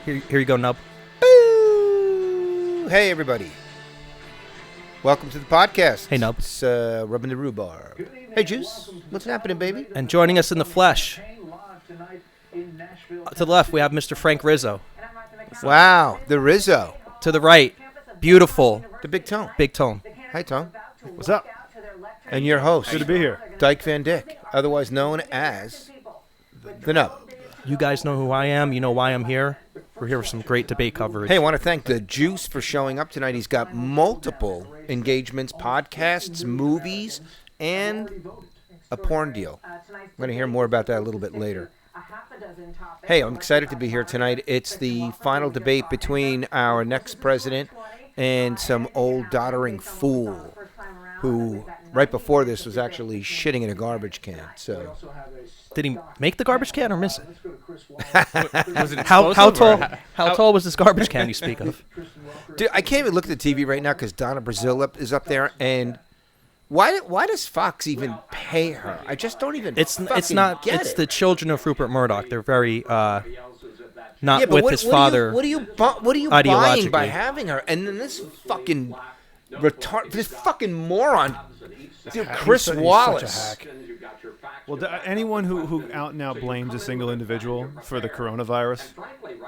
Here you go, Nub. Boo! Hey, everybody. Welcome to the podcast. Hey, Nub. It's Rubbing the Rhubarb. Hey, Juice. What's happening, baby? And joining us in the flesh, to the left, we have Mr. Frank Rizzo. Wow, the Rizzo. To the right, beautiful, The Big Tone. Big Tone. Hi, Tone. What's up? And your host. Good to be here. Dyke Van Dyck, otherwise known as the Nub. You guys know who I am. You know why I'm here. We're here for some great debate coverage. Hey, I want to thank the Juice for showing up tonight. He's got multiple engagements, podcasts, movies, and a porn deal. I'm going to hear more about that a little bit later. Hey, I'm excited to be here tonight. It's the final debate between our next president and some old doddering fool who, right before this, was actually shitting in a garbage can. So, Did he make the garbage can or miss it? Was it How explosive, or how tall was this garbage can you speak of? dude, I can't even look at the TV right now because Donna Brazile is up there. And why does Fox even pay her? I just don't even. It's not. Get It's it. the children of Rupert Murdoch. They're very not Yeah, but with his father. What are you buying by ideologically. having her? And then this fucking this fucking moron, dude, Chris He's Wallace. such a hack. Well, anyone who out and out blames a single individual for the coronavirus,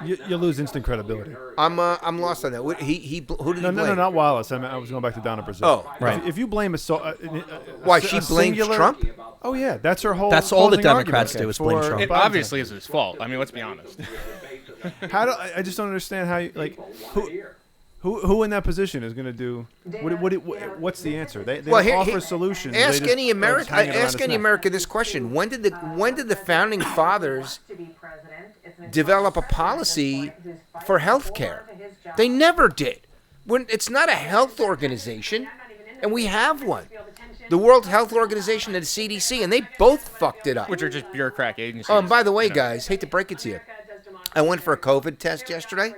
you lose instant credibility. I'm lost on that. Who did he blame? No, not Wallace. I was going back to Donna Brazile. Oh, right. If you blame Why she blames singular, Trump? Oh yeah, that's her whole. That's all the closing Democrats argument do is blame for Trump. It Biden's obviously is his fault. I mean, let's be honest. I just don't understand how you who in that position is going to do what's the answer? They offer solutions. Ask They any just American. hang it around Ask his any neck. American this question: When did the founding fathers develop a policy for health care? They never did. It's not a health organization, and we have one. The World Health Organization and the CDC, and they both fucked it up. Which are just bureaucratic agencies. Oh, and by the way, you know. guys, hate to break it to you, I went for a COVID test yesterday,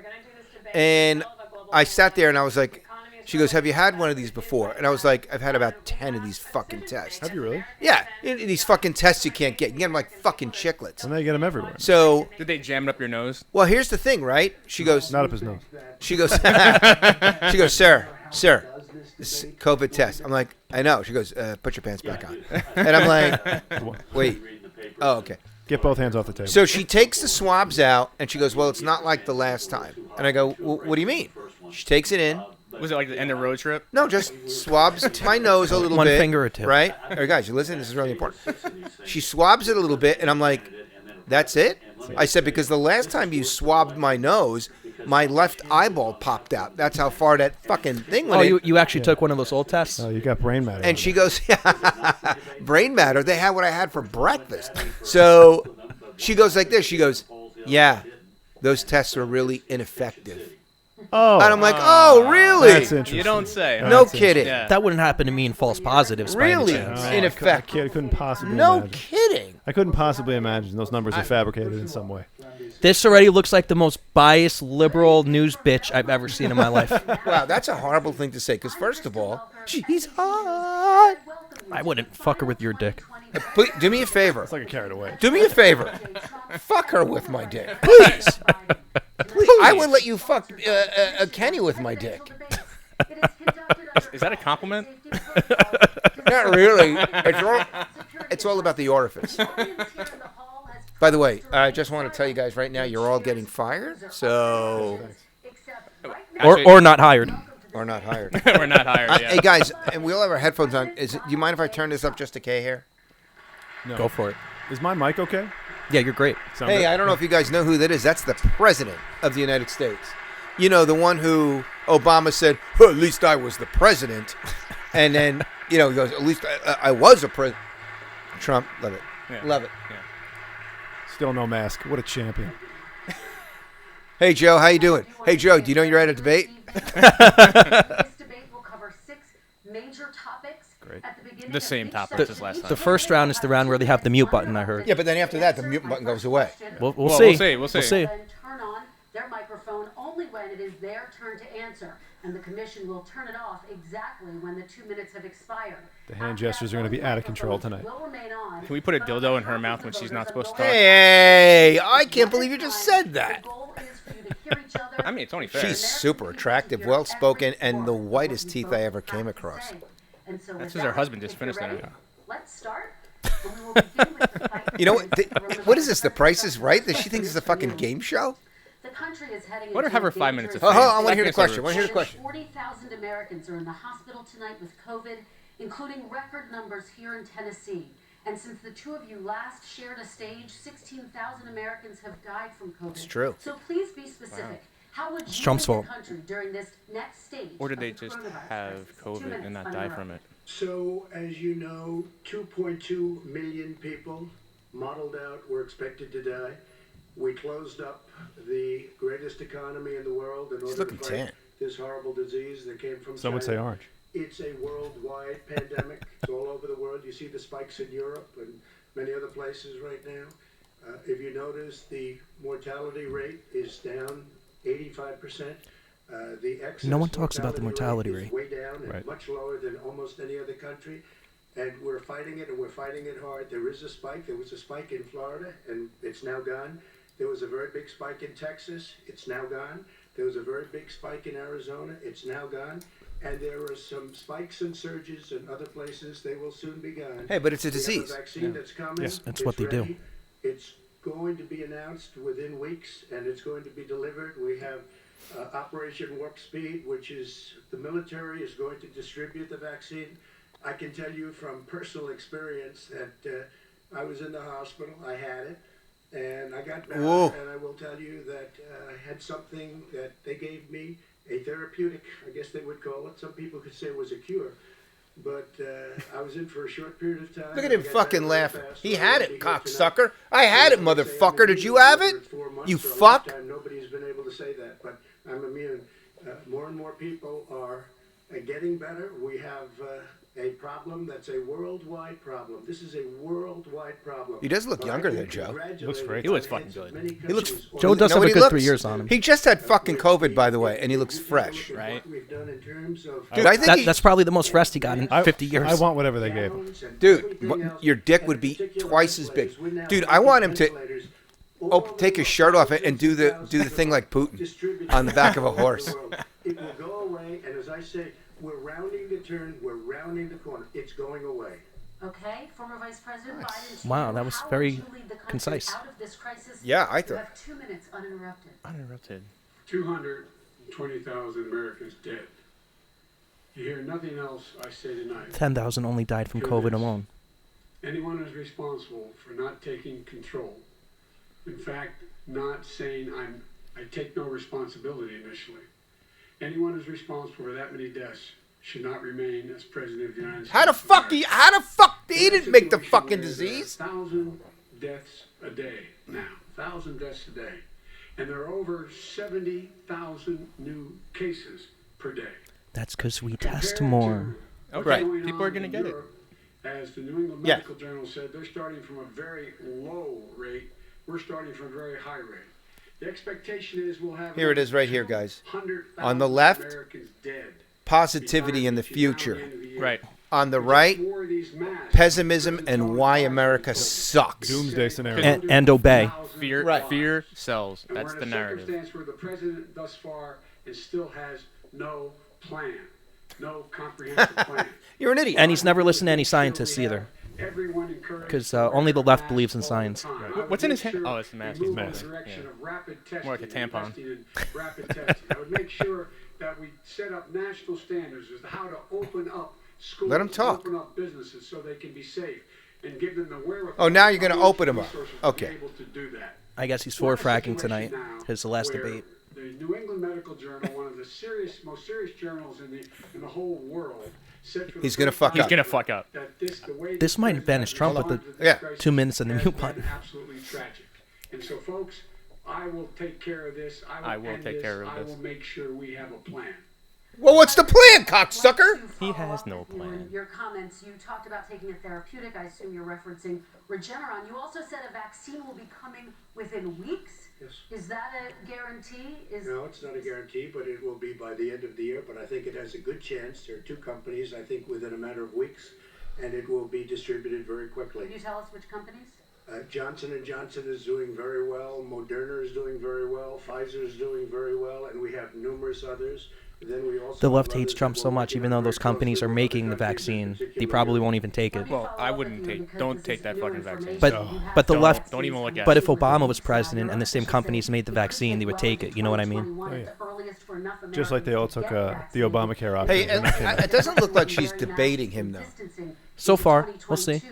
and I sat there and I was like, she goes, have you had one of these before? And I was like, I've had about 10 of these fucking tests. Have you really? Yeah, these fucking tests you can't get. You get them like fucking chiclets. Well, now you get them everywhere. So, Did they jam it up your nose? well, here's the thing, right? She goes, Not up his nose. she goes, sir, this is COVID test. I'm like, I know. She goes, put your pants back on. And I'm like, wait. Oh, okay. Get both hands off the table. So she takes the swabs out, and she goes, well, it's not like the last time. And I go, well, what do you mean? She takes it in. Was it like the end of road trip? No, just swabs my nose a little One bit. finger or two. Right? All right, guys, you listen, this is really important. She swabs it a little bit, and I'm like, that's it? I said, because the last time you swabbed my nose, my left eyeball popped out. That's how far that fucking thing went in. You actually took one of those old tests? Oh, you got brain matter. And she goes, brain matter. They had what I had for breakfast. So she goes like this. She goes, yeah, those tests were really ineffective. Oh, And I'm like, oh, really? that's interesting. You don't say. huh? No That's kidding. Yeah. That wouldn't happen to me in false positives by any Really? chance. Oh, In effect. I couldn't possibly No imagine. kidding. I couldn't possibly imagine those numbers are fabricated in some way. This already looks like the most biased liberal news bitch I've ever seen in my life. Wow, that's a horrible thing to say. Because first of all, she's hot. I wouldn't fuck her with your dick. Please, do me a favor. It's like a carried away. Do me a favor. Fuck her with my dick. Please. Please. I would let you fuck Kenny with my dick. Is that a compliment? Not really. It's all about the orifice. By the way, I just want to tell you guys right now, you're all getting fired. So, Or not hired. or not hired. We're not hired yet. Hey guys, and we all have our headphones on. Do you mind if I turn this up just a K here? No. Go for it. Is my mic okay? Yeah, you're great. Sound Hey, good? I don't know if you guys know who that is. That's the president of the United States. You know, the one who Obama said, well, at least I was the president. And then, he goes, at least I was a president. Trump, love it. Yeah. Love it. Yeah. Still no mask. What a champion. Hey, Joe, how you doing? Hey, Joe, do you know you're at a debate? This debate will cover 6 major topics. Great. At the beginning The of same each topics session, as last time. The first round is the round where they have the mute button, I heard. Yeah, but then after that, the mute button goes away. We'll Well, see. we'll see. Then turn on their microphone only when it is their turn to answer, and the commission will turn it off exactly when the 2 minutes have expired. The hand gestures are going to be out of control tonight. Will remain on. Can we put a dildo in her mouth when she's not supposed to talk? Hey, I can't believe you just said that. The goal is for you to hear I mean, it's only fair. She's super attractive, well-spoken, and the whitest teeth I ever came across. That's because her husband just finished it. Let's start. And we will begin with the fight. You know what is this? The Price is Right? Does she think this is a fucking game show? The country is heading Let her into have her a 5 minutes of dangerous fame. I want to hear the question. More than 40,000 Americans are in the hospital tonight with COVID, including record numbers here in Tennessee. And since the two of you last shared a stage, 16,000 Americans have died from COVID. It's true. So please be specific. Wow. How would It's you Trump's lead fault. the country during this next stage? Or did of they the just coronavirus have crisis? 2 COVID minutes and not die from uninterrupted. it? So, as you know, 2.2 million people modeled out were expected to die. We closed up the greatest economy in the world in order to looking fight tan. this horrible disease that came from Some would say China. orange. It's a worldwide pandemic. It's all over the world. You see the spikes in Europe and many other places right now. If you notice, the mortality rate is down 85%. The excess No one talks about the mortality is rate. way down and Right. much lower than almost any other country. And we're fighting it, and we're fighting it hard. There is a spike. There was a spike in Florida, and it's now gone. There was a very big spike in Texas. It's now gone. There was a very big spike in Arizona. It's now gone. And there are some spikes and surges in other places. They will soon be gone. Hey, but it's a We have disease. vaccine that's coming. Yes, that's It's what they do. ready. It's going to be announced within weeks, and it's going to be delivered. We have Operation Warp Speed, which is the military is going to distribute the vaccine. I can tell you from personal experience that I was in the hospital. I had it, and I got better. Whoa. And I will tell you that I had something that they gave me, a therapeutic, I guess they would call it. Some people could say it was a cure. But I was in for a short period of time. Look at I him got fucking better very laughing. fast. He So had I'll it, be here tonight. cocksucker. I had it, Some people say I'm motherfucker. Did you immune have for it? 4 months You or a fuck. lifetime. Nobody's been able to say that, but I'm immune. More and more people are getting better. We have a problem that's a worldwide problem. This is a worldwide problem. He does look But I younger can than Joe. congratulate Looks great. He looks the fucking heads of good. many He looks- countries Joe does Know have what a he good looks? 3 years on him. He just had fucking COVID, by the way, and he looks fresh. Right. We've done in terms of Dude, I think That's probably the most rest he got in 50 years. I want whatever they gave him. Dude, your dick would be twice as big. Dude, I want him to take his shirt off and do the thing like Putin on the back of a horse. It will go away, and as I say, we're rounding the turn, we're rounding the corner. It's going away. Okay, former Vice President Biden. Wow, that was how very would you lead the country concise. Out of this crisis? Yeah, I You thought. have 2 minutes uninterrupted. Uninterrupted. 220,000 Americans dead. You hear nothing else I say tonight. 10,000 only died from COVID alone. Anyone who's responsible for not taking control, in fact, not saying I take no responsibility initially. Anyone who's responsible for that many deaths should not remain as president of the United States. How the fuck he didn't make the fucking disease? 1,000 deaths a day now. 1,000 deaths a day. And there are over 70,000 new cases per day. That's because we test Compared more. to Okay, what's going people are on gonna in get it. Europe, as the New England Yeah. Medical Journal said, they're starting from a very low rate. We're starting from a very high rate. The expectation is we'll have Here it is right here, guys. 100,000 On the left, Americans dead positivity in the between now future. and the end of the year. Right. On the We right, just wore these masks. pessimism and why America sucks. Doomsday scenario. And obey. Fear, Right. fear sells. And That's we're the in a narrative. circumstance where the president thus far is still has no plan, no comprehensive plan. You're an idiot. And he's never listened to any scientists either. Because only the left believes in science. What's in his hand? Oh, it's the mask. It's It's mask. mask. More like a tampon. Rapid testing. I would make sure that we set up national standards as to how to open up schools, Let 'em talk. open up businesses so they can be safe, and give them the wherewithal. Oh, now you're gonna financial open 'em up. resources to Okay. be able to do that. I guess he's We're for in a fracking situation tonight. now His last where debate. The New England Medical Journal, one of the most serious journals in the whole world, said for the He's gonna first fuck time He's up. gonna fuck up. that the way This might advantage Trump with the Yeah. 2 minutes in the has mute been button. Absolutely tragic. And so, folks, I will take care of this. I will end take this. care of I this. will make sure we have a plan. Well, what's the plan, cocksucker? He has no plan. Your comments, you talked about taking a therapeutic. I assume you're referencing Regeneron. You also said a vaccine will be coming within weeks. Yes. Is that a guarantee? No, it's not a guarantee, but it will be by the end of the year. But I think it has a good chance. There are two companies, I think, within a matter of weeks, and it will be distributed very quickly. Can you tell us which companies? Johnson & Johnson is doing very well. Moderna is doing very well. Pfizer is doing very well. And we have numerous others. Then we also The left have hates others Trump that so we're much, working even on though those very closely companies are with making the other countries, in vaccine. They particular probably Europe. won't even take it. Well, I wouldn't take. Don't take that fucking vaccine. But the Don't- left. don't even look at But it. if Obama was president and the same companies made the vaccine, they would take it. You know what I mean? Just like they all took the Obamacare option. Hey, it doesn't look like she's debating him, though. So far, we'll see.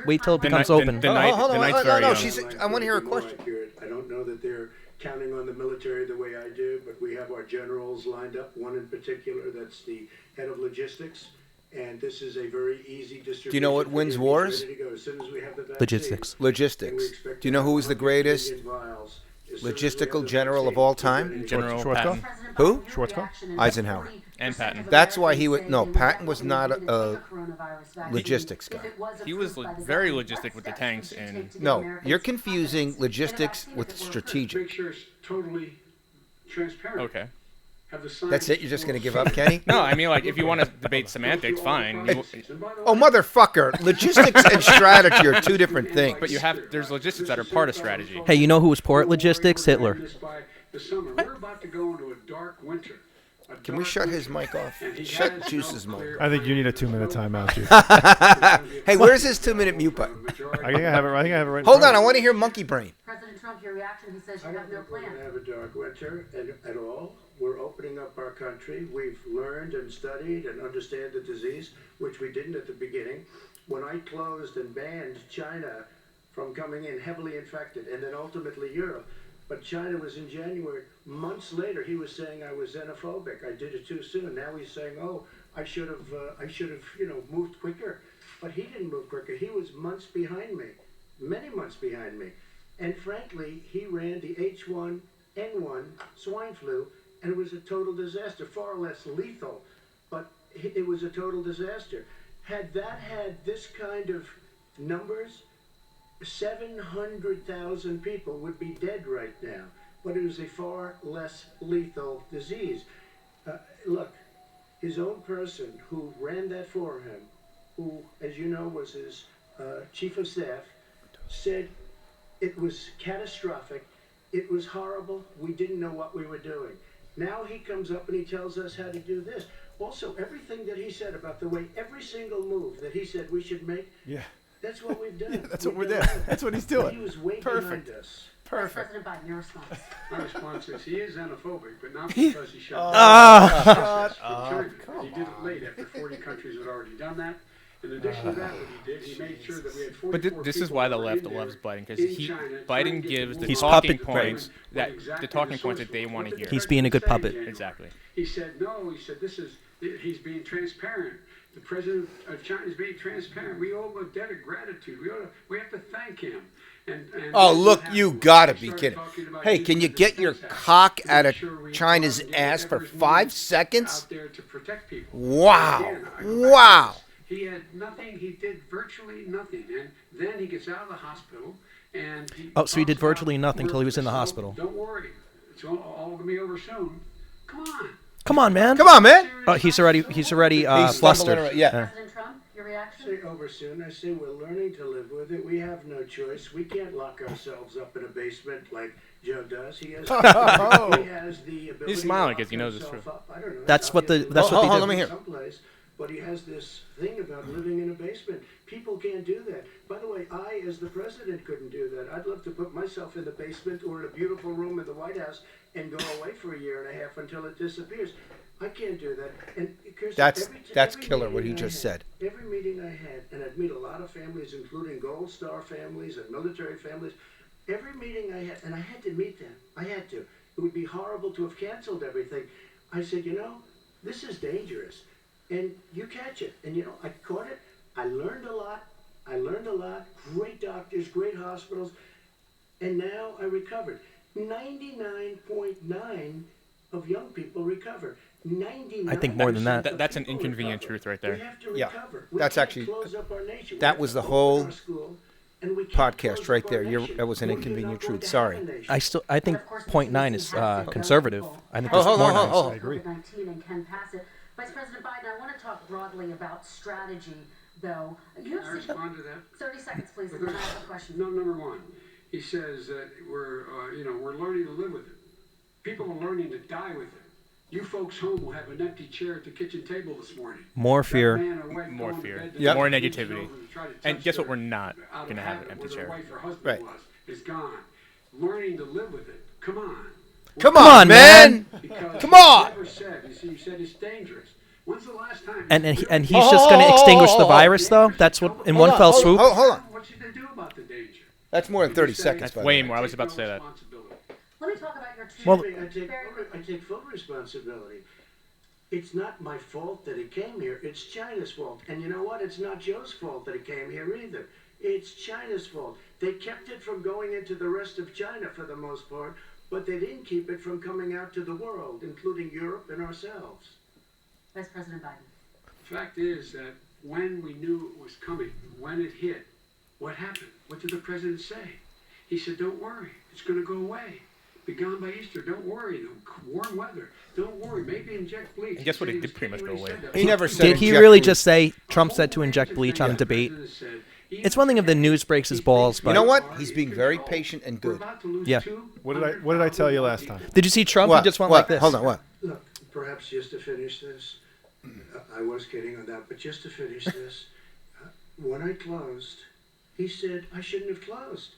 Wait till it becomes open. The night- hold on, the night's no, very no, young. she's. I want to hear a More question. accurate. I don't know that they're counting on the military the way I do, but we have our generals lined up. One in particular, that's the head of logistics, and this is a very easy distribution. Do you know what wins He's wars? ready to go as soon as we have the vaccine. Logistics. And we Logistics. expect Do you know who was the 100 greatest million vials as soon as we have logistical the general of vaccine. all time? General Schwarzkopf? Patton Who? Schwarzkopf? Eisenhower. and Patton. That's why he would. No, Patton was not a logistics guy. He was very logistic with the tanks and. No, you're confusing logistics with strategic. Make sure it's totally transparent. Okay. Have the science That's it? You're just going to give up, Kenny? No, I mean, like, if you want to debate semantics, fine. Oh, motherfucker. Logistics and strategy are two different things. But there's logistics that are part of strategy. Hey, you know who was poor at logistics? Hitler. By the summer. We're about to go into a dark winter. Can we shut his mic off? Shut Juice's mic off. I think you need a 2-minute timeout, Juice. Hey, where's his 2-minute mute button? I think I have it. I think I have it right. in Hold front on, I of me. want to hear Monkey Brain. President Trump, your reaction, he says I you don't have no think we're plan. going to have a dark winter at all. We're opening up our country. We've learned and studied and understand the disease, which we didn't at the beginning. When I closed and banned China from coming in heavily infected, and then ultimately Europe, but China was in January. Months later, he was saying I was xenophobic. I did it too soon. Now he's saying, oh, I should have, moved quicker. But he didn't move quicker. He was months behind me, many months behind me. And frankly, he ran the H1N1 swine flu, and it was a total disaster, far less lethal, but it was a total disaster. Had that had this kind of numbers, 700,000 people would be dead right now, but it was a far less lethal disease. Look, his own person who ran that for him, who, as you know, was his chief of staff, said it was catastrophic, it was horrible, we didn't know what we were doing. Now he comes up and he tells us how to do this. Also, everything that he said about the way, every single move that he said we should make, Yeah. that's what we've done. That's what we're We've doing. done that. That's what he's He doing. was way Perfect. behind us. Perfect. President Biden, your response. My response is he is xenophobic, but not because he shut Shut China. He did it late after 40 countries had already done that. In addition to that, what he did, he made sure that we had 44 But this is why the left people loves that were Biden, because in China trying Biden to gives get the He's talking puppet- points right. the talking points that they want to hear. He's being a good puppet. Exactly. He said, no, he said, he's being transparent. The president of China is being transparent. We owe a debt of gratitude. We have to thank him. And Oh, then look, what you happened gotta was be we started kidding. talking about Hey, using can you the get your Defense Act cock to out make of sure we China's brought ass for everything 5 seconds? out there to protect people. Wow. Again, I go back Wow. to this. He had nothing. He did virtually nothing. And then he gets out of the hospital and Oh, so he did talks about virtually nothing till he was in the we're- hospital. Don't worry. It's all going to be over soon. Come on. Come on, man. Come on, man. Oh, he's already He's flustered. stumbling around. Yeah. President Trump, your I reaction? say over soon. I say we're learning to live with it. We have no choice. We can't lock ourselves up in a basement like Joe does. He has, he has the ability He's smiling to 'cause he knows it's lock true. himself up. I don't know. That's what the- that's what they Hold do. on, let me hear. Someplace, but he has this thing about living in a basement. People can't do that. By the way, I, as the president, couldn't do that. I'd love to put myself in the basement or in a beautiful room in the White House and go away for a year and a half until it disappears. I can't do that. And Kirsten, That's every killer what he meeting I just had- said. Every meeting I had, and I'd meet a lot of families, including Gold Star families and military families. Every meeting I had, and I had to meet them. I had to. It would be horrible to have canceled everything. I said, this is dangerous. And you catch it. And, I caught it. I learned a lot. Great doctors, great hospitals. And now I recovered. 99.9 of young people recover. 99. I think more than that. That's an inconvenient truth right there. We have to Yeah, recover. We that's can't actually- close up our nation. We that have was to the open whole our school, and we can't podcast close right up our there. nation. That was an We're inconvenient not going truth. to Sorry. have a nation. I think 0.9 is conservative. I think Oh, it's hold more on, nice. I agree. COVID-19 and can pass it. Vice President Biden, I want to talk broadly about strategy, though. Can I respond to that? 30 seconds, please, and then I have a question. No, number one, he says that we're learning to live with it. People are learning to die with it. You folks home will have an empty chair at the kitchen table this morning. More fear. More fear. Yep. More negativity. And guess what? We're not going to have an empty chair. Right. Is gone. Learning to live with it. Come on. Come on, man. Because Come on. you said it's dangerous. When's the last time? And he's just going to extinguish the virus, though? That's what, in one fell swoop? Hold on. What should they do about the danger? That's more than 30 seconds. That's by the way more. I was about to say that. Let me talk about your two. Well, I take full responsibility. It's not my fault that it came here. It's China's fault. And you know what? It's not Joe's fault that it came here either. It's China's fault. They kept it from going into the rest of China for the most part, but they didn't keep it from coming out to the world, including Europe and ourselves. Vice President Biden. The fact is that when we knew it was coming, when it hit, what happened? What did the president say? He said, don't worry. It's going to go away. Be gone by Easter. Don't worry. Warm weather. Don't worry. Maybe inject bleach. And guess what? It did pretty much go away. He never said Did he inject really bleach. just say Trump said to inject bleach on a debate? It's one thing if the news breaks his balls, but You know what? He's being very patient and good. Yeah. What did I tell you last time? Did you see Trump? What? He just went What? like this. Hold on, what? Look, perhaps just to finish this, I was kidding on that, but just to finish this, when I closed, he said I shouldn't have closed.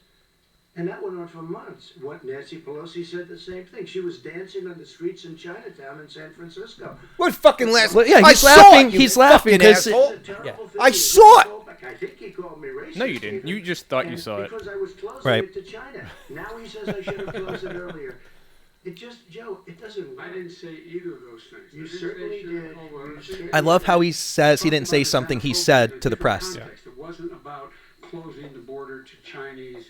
And that went on for months. What, Nancy Pelosi said the same thing. She was dancing on the streets in Chinatown in San Francisco. What fucking last? Well, yeah, I he's saw laughing. it, you He's laughing fucking 'cause asshole. It's a terrible thing. I He saw it. called back. I think he called me racist. No, you didn't. even. You just thought you And saw it. because I was closing Right. it to China. Now he says I should have closed it earlier. It just, Joe, it doesn't work. I didn't say either of those things. You I didn't say certainly should have did. called one. You certainly I love how he says he didn't say something he said to the press. It wasn't about closing the border to Chinese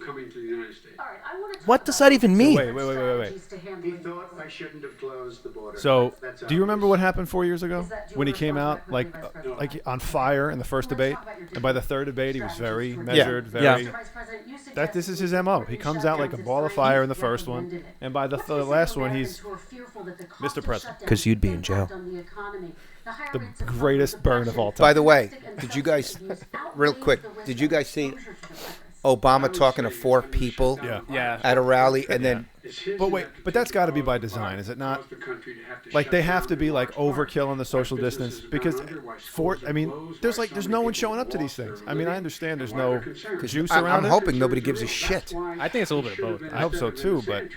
coming to the United States. All right, I want to talk What does that even mean? Wait. strategies to He handling thought this. I shouldn't have closed the border. So, That's do you remember what happened 4 years ago Is that when he your came out response directly, Vice President? on fire in the first Let's debate, talk about your and by the third debate he was very strategies. measured, Yeah. very. Mr. Vice President, you That this is his suggest MO. we He put comes out like a shutdowns ball of in fire in the Chinese first one, recommended it. and by the Let's face it, last one Americans he's who are fearful that the cost Mr. of President. shutdowns 'Cause you'd be in impact jail. on the economy. The higher the rates of greatest burn of all By time. the way, domestic and did you guys, substance abuse real outweighs quick, the risk did you of guys see exposure to the virus. Obama talking to 4 people Yeah. Yeah. at a rally, and then But wait, but that's got to be by design, is it not? Like they have to be like overkill on the social distance because there's no one showing up to these things. I mean, I understand there's no juice I'm around it. hoping nobody gives a shit. I think it's a little bit of both. I hope so too, but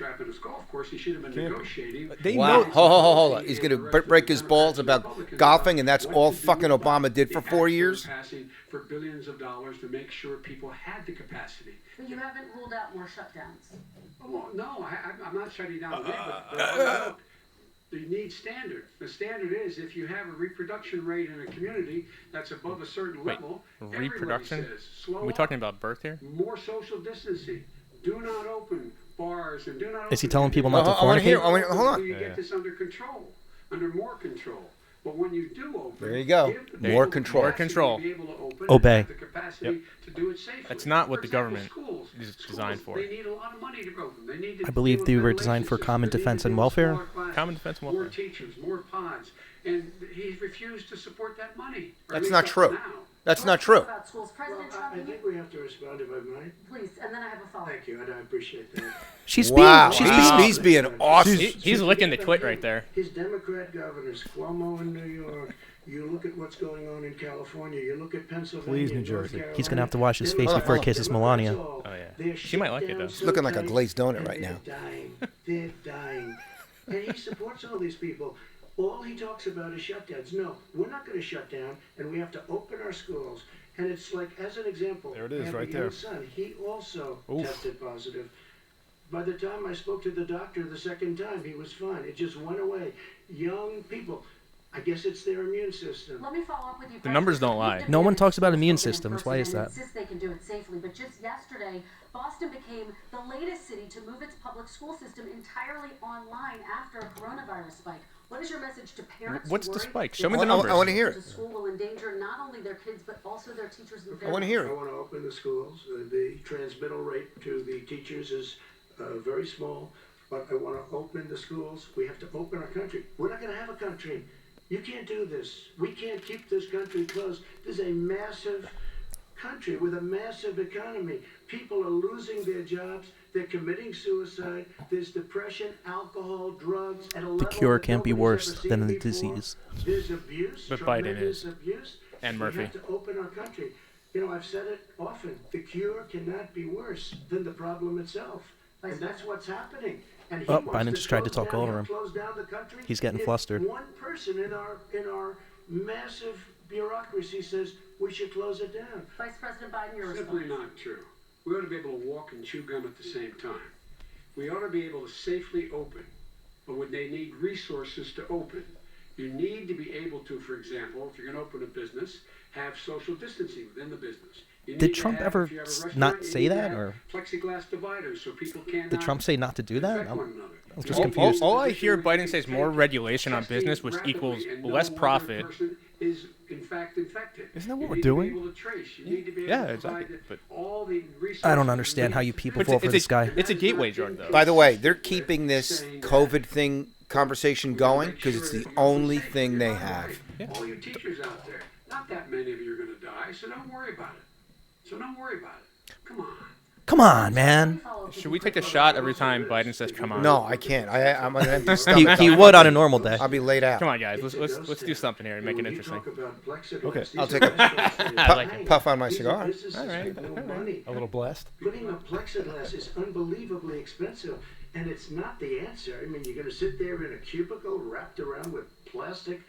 They know- Hold on. He's going to break his balls about golfing, and that's all fucking Obama did for 4 years? For billions of dollars to make sure people had the capacity. But you haven't ruled out more shutdowns. Well, no, I'm not shutting down the neighborhood. You need standards. The standard is if you have a reproduction rate in a community that's above a certain Wait, level, everybody reproduction? says, slow Are we up. talking about birth here? More social distancing. Do not open bars and do not. Is he open telling people not to I wanna hear- fornicate? I wanna- hold on. You get this under control, under more control. But when you do open, There you go. give the More people control. the More control. capacity to be able to open Obey. and have the capacity to do it safely. That's not what For the example, government schools. is designed for. They need a lot of money to open. They need to I believe deal they with were designed for ventilation common systems. They defense need and to build welfare. smaller classes, Common defense and more welfare. teachers, more pods, and he's refused to support that money. Or That's at least not up to true. now. That's not Let's true. talk about schools. Well, President Trump, I think we have to respond if I might. please, and then I have a follow-up. Thank you, and I appreciate that. She's Wow. being He's being awesome. He's licking the twit right there. His Democrat governors, Cuomo in New York, you look at what's going on in California, you look at Pennsylvania, Please, New North Jersey. Carolina, He's gonna have to wash his face Democrats- before he kisses Melania. Democrats all, Oh, yeah. they're She might like it, shut though. down It's looking like a so glazed donut tight, right and now. They're dying. They're dying. And he supports all these people. All he talks about is shutdowns. No, we're not going to shut down, and we have to open our schools. And it's like, as an example, There it is, I have right a young there. son. He also Oof. tested positive. By the time I spoke to the doctor the second time, he was fine. It just went away. Young people, I guess it's their immune system. Let me follow up with you. The numbers don't lie. No one talks about immune systems. Why is that? Insist they can do it safely, but just yesterday, Boston became the latest city to move its public school system entirely online after a coronavirus spike. What is your message to parents? What's the worried spike? that Show me the I numbers. want to hear it. The school will endanger not only their kids but also their teachers and I families. want to hear I it. want to open the schools. The transmittal rate to the teachers is very small, but I want to open the schools. We have to open our country. We're not going to have a country You can't do this. We can't keep this country closed. This is a massive country with a massive economy. People are losing their jobs. They're committing suicide. There's depression, alcohol, drugs, at a level The cure that can't be nobody's worse ever seen than the before. disease. There's abuse, But Biden tremendous is. abuse. And We Murphy. have to open our country. You know, I've said it often. The cure cannot be worse than the problem itself. And that's what's happening. And he Oh, wants Biden to just tried to close talk down- over he'll him. close down the country He's getting if flustered. one person in our massive bureaucracy says we should close it down. Vice President Biden, your Simply response. not true. We ought to be able to walk and chew gum at the same time. We ought to be able to safely open, but when they need resources to open, you need to be able to, for example, if you're going to open a business, have social distancing within the business. You Did need to Trump have- ever if you have a restaurant, not you say need to that, have or plexiglass dividers so people cannot did Trump say not to do that? infect one another. I'm just You confused. All I hear position where Biden you say is can more take regulation on testing business, which rapidly equals and less know whether a profit. person is in fact infected. Isn't that what You we're need doing? To be able to trace. You need to be able Yeah, to exactly, provide but- all the resources I don't understand how you needed. people But vote for this guy. It's a gateway drug, though. By the way, they're keeping this COVID thing conversation going because it's the only thing they have. All you teachers out there, not that many of you are going to die, so don't worry about it. Come on. Come on, man. Should we take a shot every time Biden says "come on"? No, I can't. I'm on an empty He, stomach. he would on a normal day. I'll be laid out. Come on, guys. Let's do something here and make it interesting. Okay, I'll take a puff on my cigar. All right. a little blessed. Putting up plexiglass is unbelievably expensive, and it's not the answer. I mean, you're going to sit there in a cubicle wrapped around with plastic.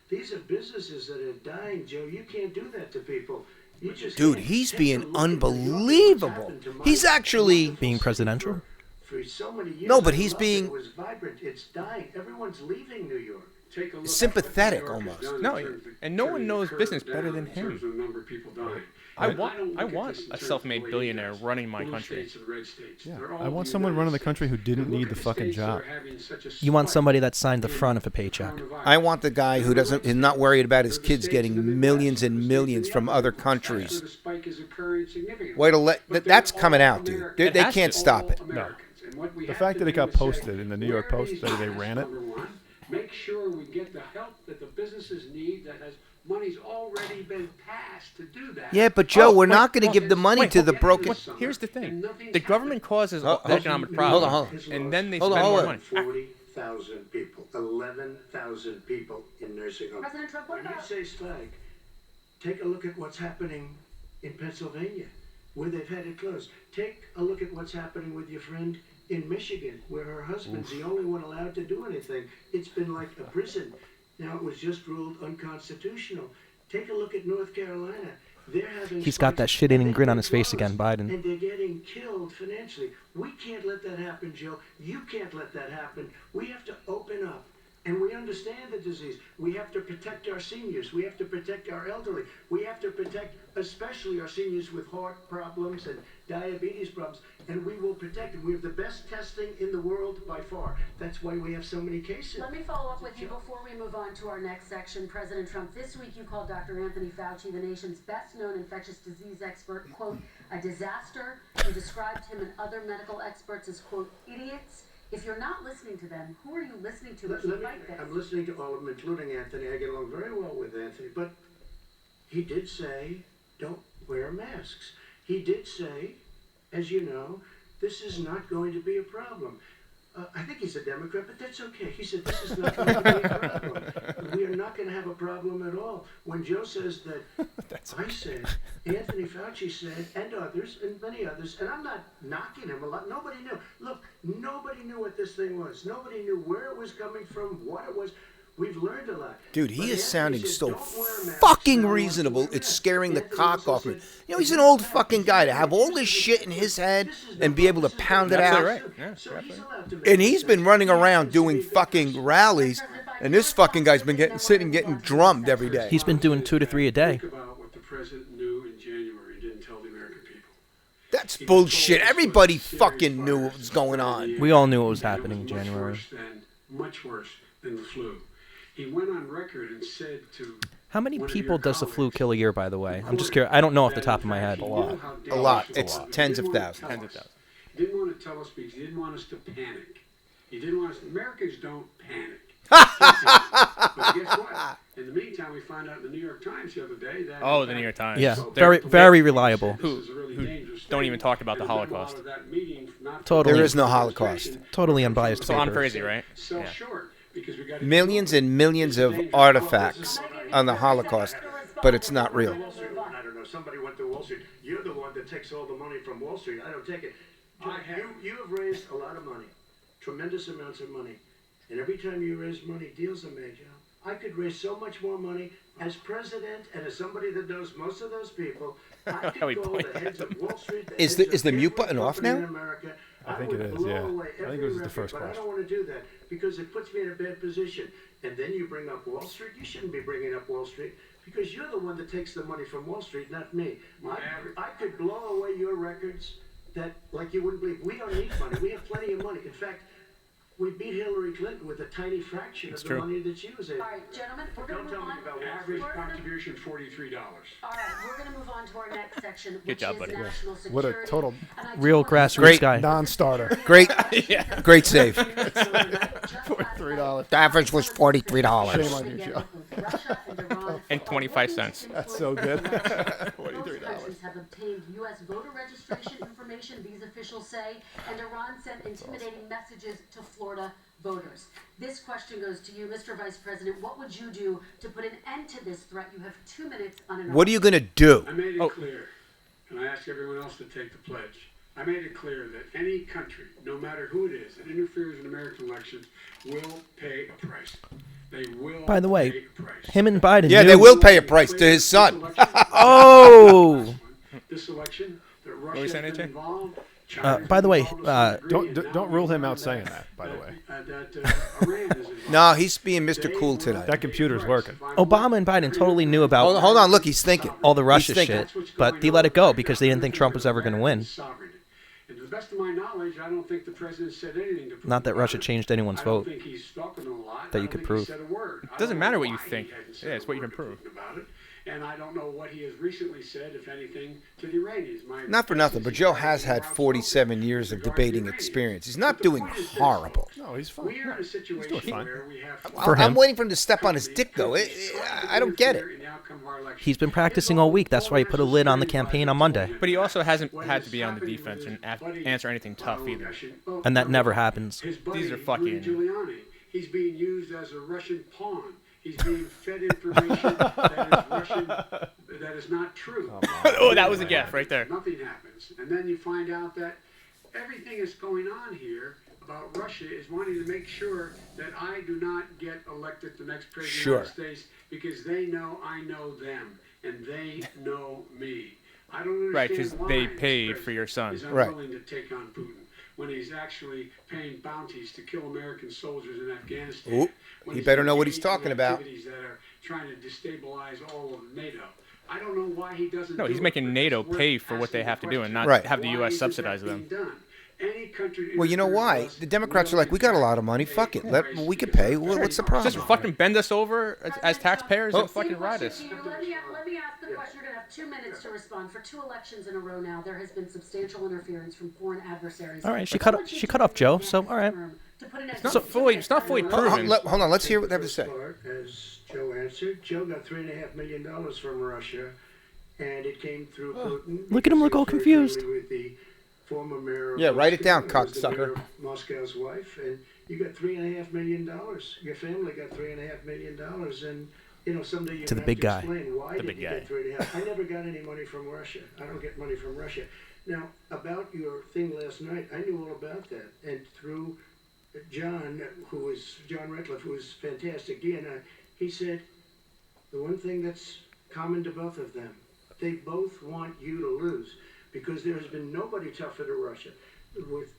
These are businesses that are dying, Joe. You can't do that to people. You just Dude, can't. he's Take a being look at New York, what's unbelievable. happened to my He's actually wonderful Being city presidential? For so many years, No, but I he's loved it. being- It was vibrant. It's dying. Everyone's leaving New York. Take a look Sympathetic at what New York has almost. done No, in terms of and no one cutting knows the business curve better down than in him. terms of the number of people dying. I don't want look at this in a terms of self-made the way he billionaire does. running my Blue country. states and red states. Yeah, They're all I want the someone United running the States. country who didn't Look need at the fucking states that are job. having such a You want spike somebody that signed the in front of a paycheck. coronavirus. I want the guy who doesn't is not worried about his kids getting millions and millions from other countries. The spike is occurring significantly. Way to let But that's they're coming all out, dude. Americans. They It has can't to. stop it. All Americans. And what we The have fact to that it do got is say, posted in the New York where are Post these that they guys, ran it. number one? Make sure we get the help that the businesses need that has money's already been passed to do that. Yeah, but Joe, we're wait, not going to well, give the money wait, to the Get broken. this summer, Here's the and thing: nothing's the government happened. causes Hold on, economic hold problems, on, hold on. and then they Hold on, spend hold more on. money. 40,000 people, 11,000 people in nursing homes. President Trump, what When you about- say spike, take a look at what's happening in Pennsylvania, where they've had it closed. Take a look at what's happening with your friend in Michigan, where her husband's the only one allowed to do anything. It's been like a prison. Now it was just ruled unconstitutional. Take a look at North Carolina. They're having He's got that spikes, shit-eating and grin they've on his face closed, again, Biden. And they're getting killed financially. We can't let that happen, Joe. You can't let that happen. We have to open up. And we understand the disease. We have to protect our seniors. We have to protect our elderly. We have to protect especially our seniors with heart problems and diabetes problems. And we will protect them. We have the best testing in the world by far. That's why we have so many cases. Let me follow up with you before we move on to our next section. President Trump, this week you called Dr. Anthony Fauci, the nation's best-known infectious disease expert, quote, a disaster. You described him and other medical experts as, quote, idiots. If you're not listening to them, who are you listening to as you fight this? I'm listening to all of them, including Anthony. I get along very well with Anthony. But he did say, don't wear masks. He did say, as you know, this is not going to be a problem. I think he's a Democrat, but that's okay. He said this is not going to be a problem. We are not going to have a problem at all. When Joe says that, I said, Anthony Fauci said, and others, and many others, and I'm not knocking him a lot. Nobody knew. Look, nobody knew what this thing was. Nobody knew where it was coming from, what it was. We've learned a lot. Dude, But he is Anthony sounding said, so "Don't wear a mask." fucking Now, reasonable. wear a It's mask. scaring the Anthony cock also off me. said, You know, he's an old fucking guy to have all this shit in his head and be able to pound it Absolutely out. right. Yeah, So he's absolutely. allowed to make And he's been mistakes. running He around happens to doing be the fucking first. rallies, and this fucking guy's been sitting getting drummed every day. He's been doing 2 to 3 a day. Think about what the president knew in January and didn't tell the American people. That's bullshit. Everybody fucking knew what was going on. We all knew what was And it happening in much January. Much worse than the flu. He went on record and said to How many one of people your does the flu colleagues, kill a year, by the way? I'm just curious. I don't know off the that top of in my fact head. he knew how A lot. dangerous It's it was. tens He of didn't wanna thousands. tell Tens of us. thousands. He didn't want to tell us because he didn't want us to panic. He didn't want us. Americans don't panic. But But guess what? In the meantime, we found out in the New York Times the other day that Oh, the New York Times. Yeah, They're- very reliable. This is a really dangerous don't thing, even talk about the and the big Holocaust. lot of that meeting, not Totally. There is no Holocaust. Totally unbiased So I'm paper. crazy, right? Sell Yeah. short because we got Millions and millions of artifacts on the Holocaust, but it's not real. I don't know. Somebody went to Wall Street. You're the one that takes all the money from Wall Street. I don't take it. You have raised a lot of money, tremendous amounts of money, and every time you raise money, deals are made. You know, I could raise so much more money as president and as somebody that knows most of those people. I How could he go pointed the heads of Wall Street. Is the mute button off now? I think it is, yeah. I think it was the first But I question. don't want to do that because it puts me in a bad position. And then you bring up Wall Street. You shouldn't be bringing up Wall Street because you're the one that takes the money from Wall Street, not me. I could blow away your records that like you wouldn't believe. We don't need money. We have plenty of money. In fact, we beat Hillary Clinton with a tiny fraction of the money that she was able. All right, gentlemen, we're going to move on. Average contribution $43. All right, we're going to move on to our next section, which Good job, is buddy. national security. What a total And I Real just wanna- grassroots Great. guy. non-starter. Great, great save. $3. The average was $43. Shame on you, Joe. And 25 cents. That's so good. Most $43. persons have obtained U.S. voter registration information, these officials say, and Iran sent intimidating messages to Florida voters. This question goes to you, Mr. Vice President. What would you do to put an end to this threat? You have 2 minutes on an What are you going to do? I made it clear, and I ask everyone else to take the pledge. I made it clear that any country, no matter who it is, that interferes in American elections will pay a price. They will By the way, pay a price. Him and Biden. Yeah, knew- they will pay a price to his son. Oh. This election, that were you Russia saying, has been AJ? involved. By the way, Don't rule him out saying that, by the way. Iran is involved. No, he's being Mr. Cool tonight. That computer's working. Obama and Biden totally knew about Hold on, look, he's thinking. all the Russia He's thinking. shit, but they let it go because they didn't think Trump was ever going to win. Sovereignty. And to the best of my knowledge, I don't think the president said anything to prove Not that about Russia it. changed anyone's I don't vote. think he's spoken a lot. that I you don't could think prove. he said a word. It doesn't matter what you Why he think. hadn't said Yeah, it's a what you word can prove. to Putin about it. And I don't know what he has recently said, if anything, to the Iranians. Not for nothing, but Joe has had 47 years of debating experience. He's not doing horrible. No, he's fine. We're in a situation fine. where we have For him. I'm waiting for him to step on his dick, though. I don't get it. He's been practicing all week. That's why he put a lid on the campaign on Monday. But he also hasn't had to be on the defense and answer anything tough either. And that never happens. These are fucking- Giuliani. He's being used as a Russian pawn. He's being fed information that is Russian, that is not true. Oh, that was a gaffe right there. Nothing happens. And then you find out that everything that's going on here about Russia is wanting to make sure that I do not get elected the next president of the United States because they know I know them and they know me. I don't understand Right, because why they this paid president for your son. is Right. unwilling to take on Putin when he's actually paying bounties to kill American soldiers in Afghanistan. Oop, when he he's better know what he's engaged in talking about. activities that are trying to destabilize all of NATO. I don't know why he doesn't. No, do he's it, making but NATO it's worth pay for what asking they have the to do and question. not Right. have the Why U.S. isn't that subsidize them. being done? Any country Well, you know why? The Democrats are like, we got a lot of money. Fuck it. We could pay. What's the Just problem? fucking bend us over as taxpayers Oh. and fucking ride us. Let me ask the question. You're going to have 2 minutes to respond. For 2 elections in a row now, there has been substantial interference from foreign adversaries. All right, she cut off Joe, so all right. It's not fully proven. Hold on, let's hear what they have to say. As Joe answered, Joe got $3.5 million from Russia, and it came through Putin. Look at him look all because he was confused. friendly with the former mayor of Yeah, write it down, Moscow, who was the cocksucker. mayor of Moscow's wife, and you got $3.5 million. Your family got $3.5 million, and you know someday you To the have big to guy. explain why The did big you get guy. 3.5. I never got any money from Russia. I don't get money from Russia. Now about your thing last night, I knew all about that, and through John Ratcliffe, who was fantastic, he said the one thing that's common to both of them, they both want you to lose because there has been nobody tougher to Russia.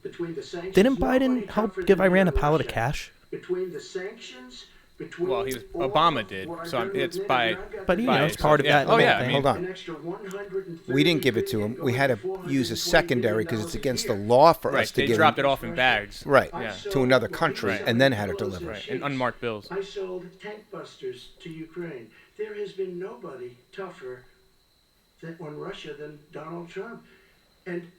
Between the sanctions, Didn't nobody Biden help tougher give than Iran a you to pallet of Russia. cash? Between the sanctions, between Well, all Obama of did, what I've so done with it's NATO, by- and I've got But the you know, By- it's part of yeah. that. Oh, whole yeah, I thing. mean- Hold on. an extra 130 We didn't give it to him. We had to use a secondary because it's against the law for Right, us to they give dropped him. it off in bags. Right, Yeah. to another country, Right. and then had it delivered. Right, and unmarked bills. I sold tank busters to Ukraine. There has been nobody tougher on Russia than Donald Trump. And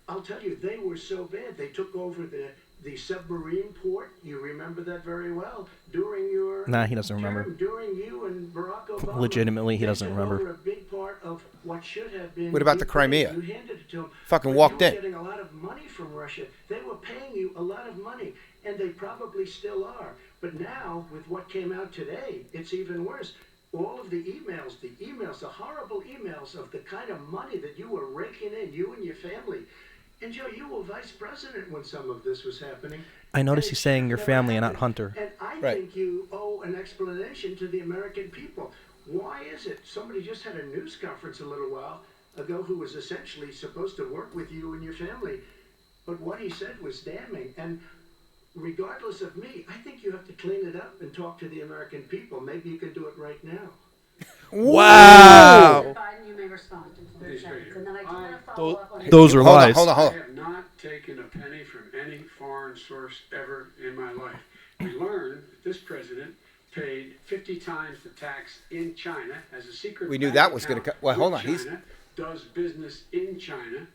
I'll tell you, they were so bad. They took over the the submarine port, you remember that very well, during your Nah, he doesn't remember. term, during you and Barack Obama. Legitimately, he They doesn't took remember. over a big part of what should have been What about the Ukraine. Crimea? You handed it to them. Fucking But walked you in. were getting a lot of money from Russia. They were paying you a lot of money, and they probably still are. But now, with what came out today, it's even worse. All of the emails, the horrible emails of the kind of money that you were raking in, you and your family. And Joe, you were vice president when some of this was happening. I notice And he's it saying your never family and not happened. Hunter. And I Right. think you owe an explanation to the American people. Why is it? Somebody just had a news conference a little while ago who was essentially supposed to work with you and your family. But what he said was damning. And regardless of me, I think you have to clean it up and talk to the American people. Maybe you can do it right now. Wow. Mr. Biden, you may respond in 30 seconds. And then I do want to Those- follow up on those are Hold on, lies. hold on, I hold on. have not taken a penny from any foreign source ever in my life. We learned that this president paid 50 times the tax in China as a secret. We knew bank that was gonna account well, hold with on, he's- China, does business in China.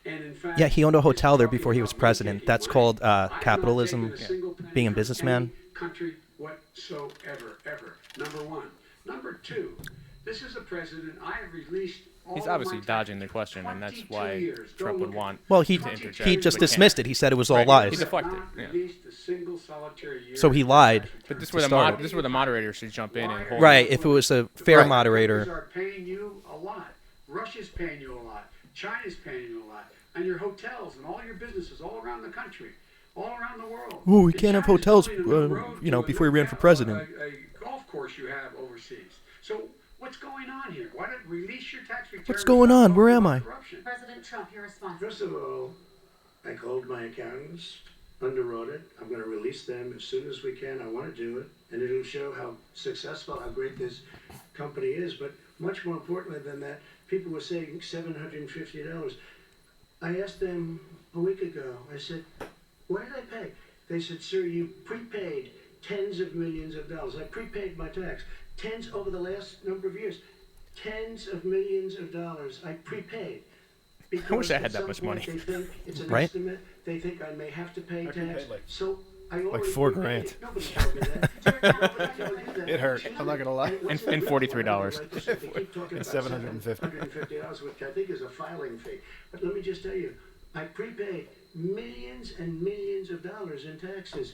And in fact, Yeah, he owned a hotel there he's before he was talking about president. making That's money. called I have not capitalism, taken a single penny being a from businessman. any country whatsoever, ever. Number one. Number two, this is a president I have released. He's all of obviously my dodging the taxes. question, and that's 22 why years. Go Trump would look at want. it. Well, to interject, he just but dismissed can't. it. He said it was all Right. lies. He deflected. Not Yeah. released a single solitary year So he lied. But this is To where the start it. this is where the moderator should jump in and hold. Right, if it was a fair Right. moderator. Countries are paying you a lot. Russia's paying you a lot. China's paying you a lot. And your hotels and all your businesses all around the country, all around the world. Ooh, we And can't have China's hotels, building a new road to before he ran for a- president. A golf course you have overseas. So what's going on here? Why don't release your tax returns? What's going on? Where am I? Corruption. President Trump, your response. First of all, I called my accountants, underwrote it. I'm going to release them as soon as we can. I want to do it, and it'll show how successful, how great this company is. But much more importantly than that, people were saying $750. I asked them a week ago, I said, what did I pay? They said, sir, you prepaid tens of millions of dollars. I prepaid my tax. Tens over the last number of years. Tens of millions of dollars I prepaid. I wish I Because had at that some much point money. They think it's an Right? estimate. They think I may have to pay I tax. prepaid So I already $4 prepaid grand. it. Nobody told me that. Nobody told you that. It hurt. I'm not gonna lie. And $43. And $750. $150, which I think is a filing fee. But let me just tell you, I prepaid millions and millions of dollars in taxes.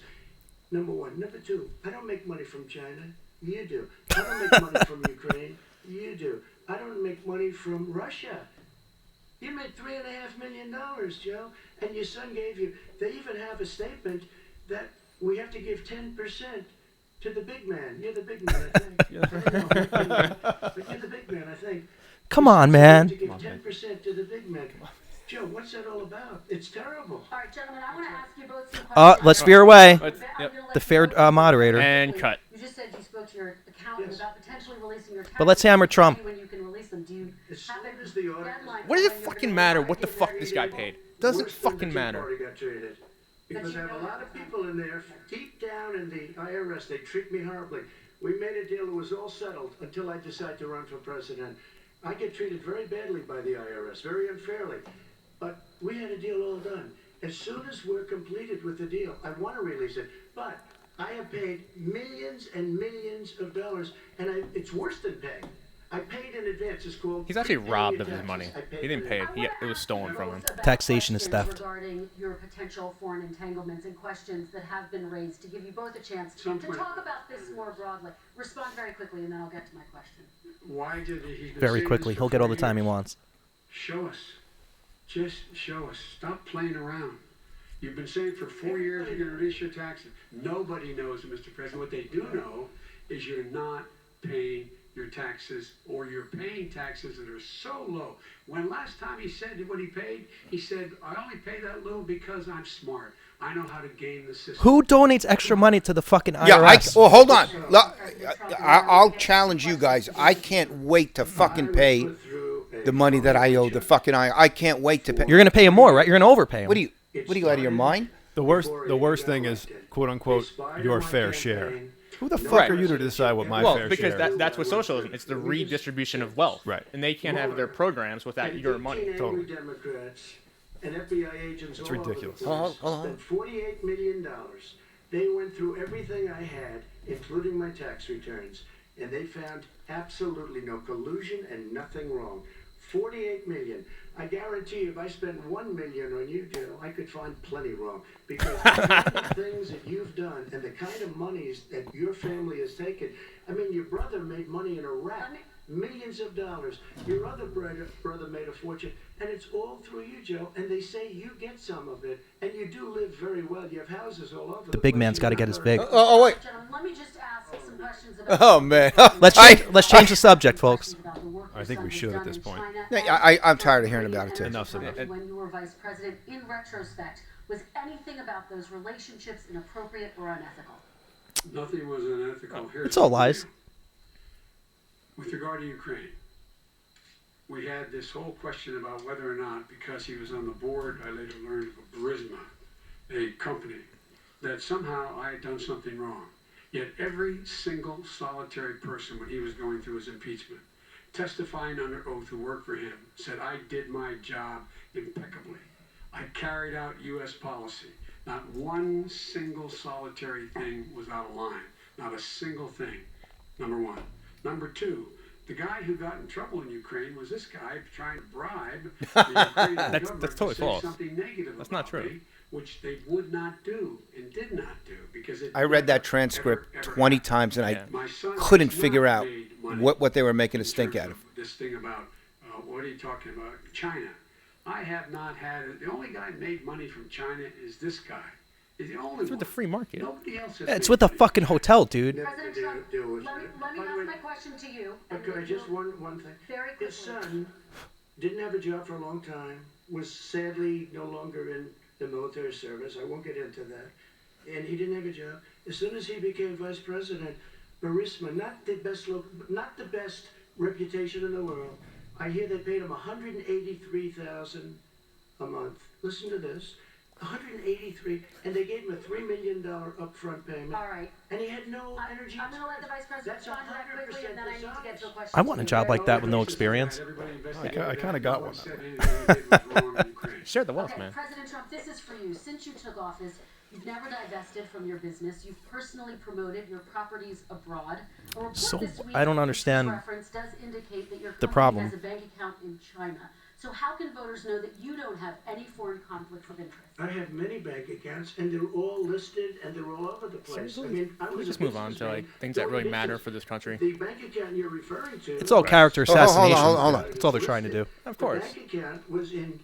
Number one. Number two, I don't make money from China. You do. I don't make money from Ukraine. You do. I don't make money from Russia. You made $3.5 million, Joe, and your son gave you. They even have a statement that we have to give 10% to the big man. You're the big man, I think. I don't know, but you're the big man, I think. Come on, You man. have to give 10% to the big man. Joe, what's that all about? It's terrible. All right, gentlemen, I want to ask you both some questions. Let's veer away. I'm Let's- gonna yep. let The you fair both moderator. And cut. You just said you spoke to your accountant Yes. about potentially releasing your taxes. But let's hammer Trump. When you can release them, do you As have soon a as the audit- deadline What does for it when you're fucking gonna matter release what the it? fuck this guy paid? Doesn't Worse than fucking the Tea matter. Party got treated. Because I have a lot of people in there, deep down in the IRS, they treat me horribly. We made a deal, it was all settled until I decided to run for president. I get treated very badly by the IRS, very unfairly. But we had a deal all done. As soon as we're completed with the deal, I want to release it. But I have paid millions and millions of dollars, and it's worse than paying. I paid in advance. It's called. He's actually prepaying robbed your of his taxes. money. I paid He didn't in pay advance. it. It was stolen from him. Taxation is theft. Regarding your potential foreign entanglements and questions that have been raised, to give you both a chance to Some point- talk about this more broadly. Respond very quickly, and then I'll get to my question. Why did he? He's been Very saying quickly. this for He'll get all 4 the time he years. wants. Show us. Just show us. Stop playing around. You've been saying for 4 years you're going to release your taxes. Nobody knows, Mr. President. What they do know is you're not paying your taxes, or you're paying taxes that are so low. When last time he said what he paid, he said, I only pay that little because I'm smart. I know how to game the system. Who donates extra money to the fucking IRS? Yeah, well, hold on. Look, I'll challenge you guys. I can't wait to fucking pay the money that I owe the fucking I can't wait to pay. You're gonna pay him more, right? You're gonna overpay him. What are you out of your mind? The worst thing is, quote unquote, your fair share. Who the fuck Right. are you to decide what my Well, fair because share is? that's what socialism. It's the redistribution of wealth. Right. And they can't have their programs without your money. Angry Totally. Democrats and FBI agents It's all ridiculous. over the place Hold on. spent $48 million. They went through everything I had, including my tax returns, and they found absolutely no collusion and nothing wrong. 48 million. I guarantee you, if I spent 1 million on you, Joe, I could find plenty wrong. Because the kind of things that you've done and the kind of monies that your family has taken. I mean, your brother made money in Iraq, millions of dollars. Your other brother made a fortune, and it's all through you, Joe. And they say you get some of it, and you do live very well. You have houses all over The big place. man's got to get his big. Oh, wait. Gentlemen, let me just ask some questions about Oh, man. Let's change the subject, folks. I think we should at this point. I'm tired of hearing about it, too. Enough's enough. When you were vice president, in retrospect, was anything about those relationships inappropriate or unethical? Nothing was unethical. Here's It's all the lies. deal. With regard to Ukraine, we had this whole question about whether or not, because he was on the board, I later learned of Burisma, a company, that somehow I had done something wrong. Yet every single solitary person, when he was going through his impeachment, testifying under oath who worked for him, said I did my job impeccably. I carried out U.S. policy. Not one single solitary thing was out of line. Not a single thing. Number one. Number two, the guy who got in trouble in Ukraine was this guy trying to bribe the Ukrainian government that's totally to say false. something negative That's about not true. me, which they would not do and did not do because it I read that never, transcript ever 20 times, and Yeah. My son couldn't has figure not out made money what they were making a in stink terms out of. This thing about what are you talking about? China. I have not had it. The only guy made money from China is this guy. He's the only It's with one. the free market. Nobody else has Yeah, it's made with a money. fucking hotel, dude. President Deal- Trump, deal with let me it. let me By the ask way- my question to you. But could I just one thing? Very His quickly. son didn't have a job for a long time, was sadly no longer in the military service. I won't get into that. And he didn't have a job. As soon as he became vice president, Burisma, not the best reputation in the world. I hear they paid him $183,000 a month. Listen to this. 183, and they gave him a $3 million upfront payment. All right. And he had no energy. I'm going to let the vice president That's respond to that quickly, and then I need to get to a question. I want a job like that with no experience. I kinda got one Share the wealth, Okay, man. President Trump, this is for you. Since you took office, you've never divested from your business. You've personally promoted your properties abroad. A report So, this week I don't which understand reference does indicate that your the company problem. has a bank account in China. So how can voters know that you don't have any foreign conflicts of interest? I have many bank accounts, and they're all listed, and they're all over the place. I mean, I Can we was just a move on to businessman. like things that The really only matter difference- for this country? The bank account you're referring to. It's all character Hold on, assassination. hold on. That's all they're trying to do. Of course. The bank account was in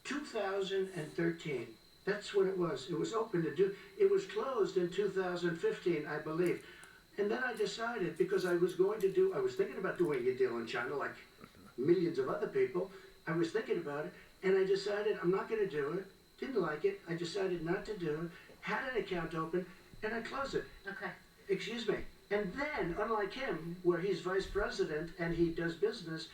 2013. That's what it was. It was open to do. It was closed in 2015, I believe. And then I decided, because I was thinking about doing a deal in China like millions of other people. I was thinking about it, and I decided I'm not going to do it. Didn't like it. I decided not to do it. Had an account open, and I closed it. Okay. Excuse me. And then, unlike him, where he's vice president and he does business,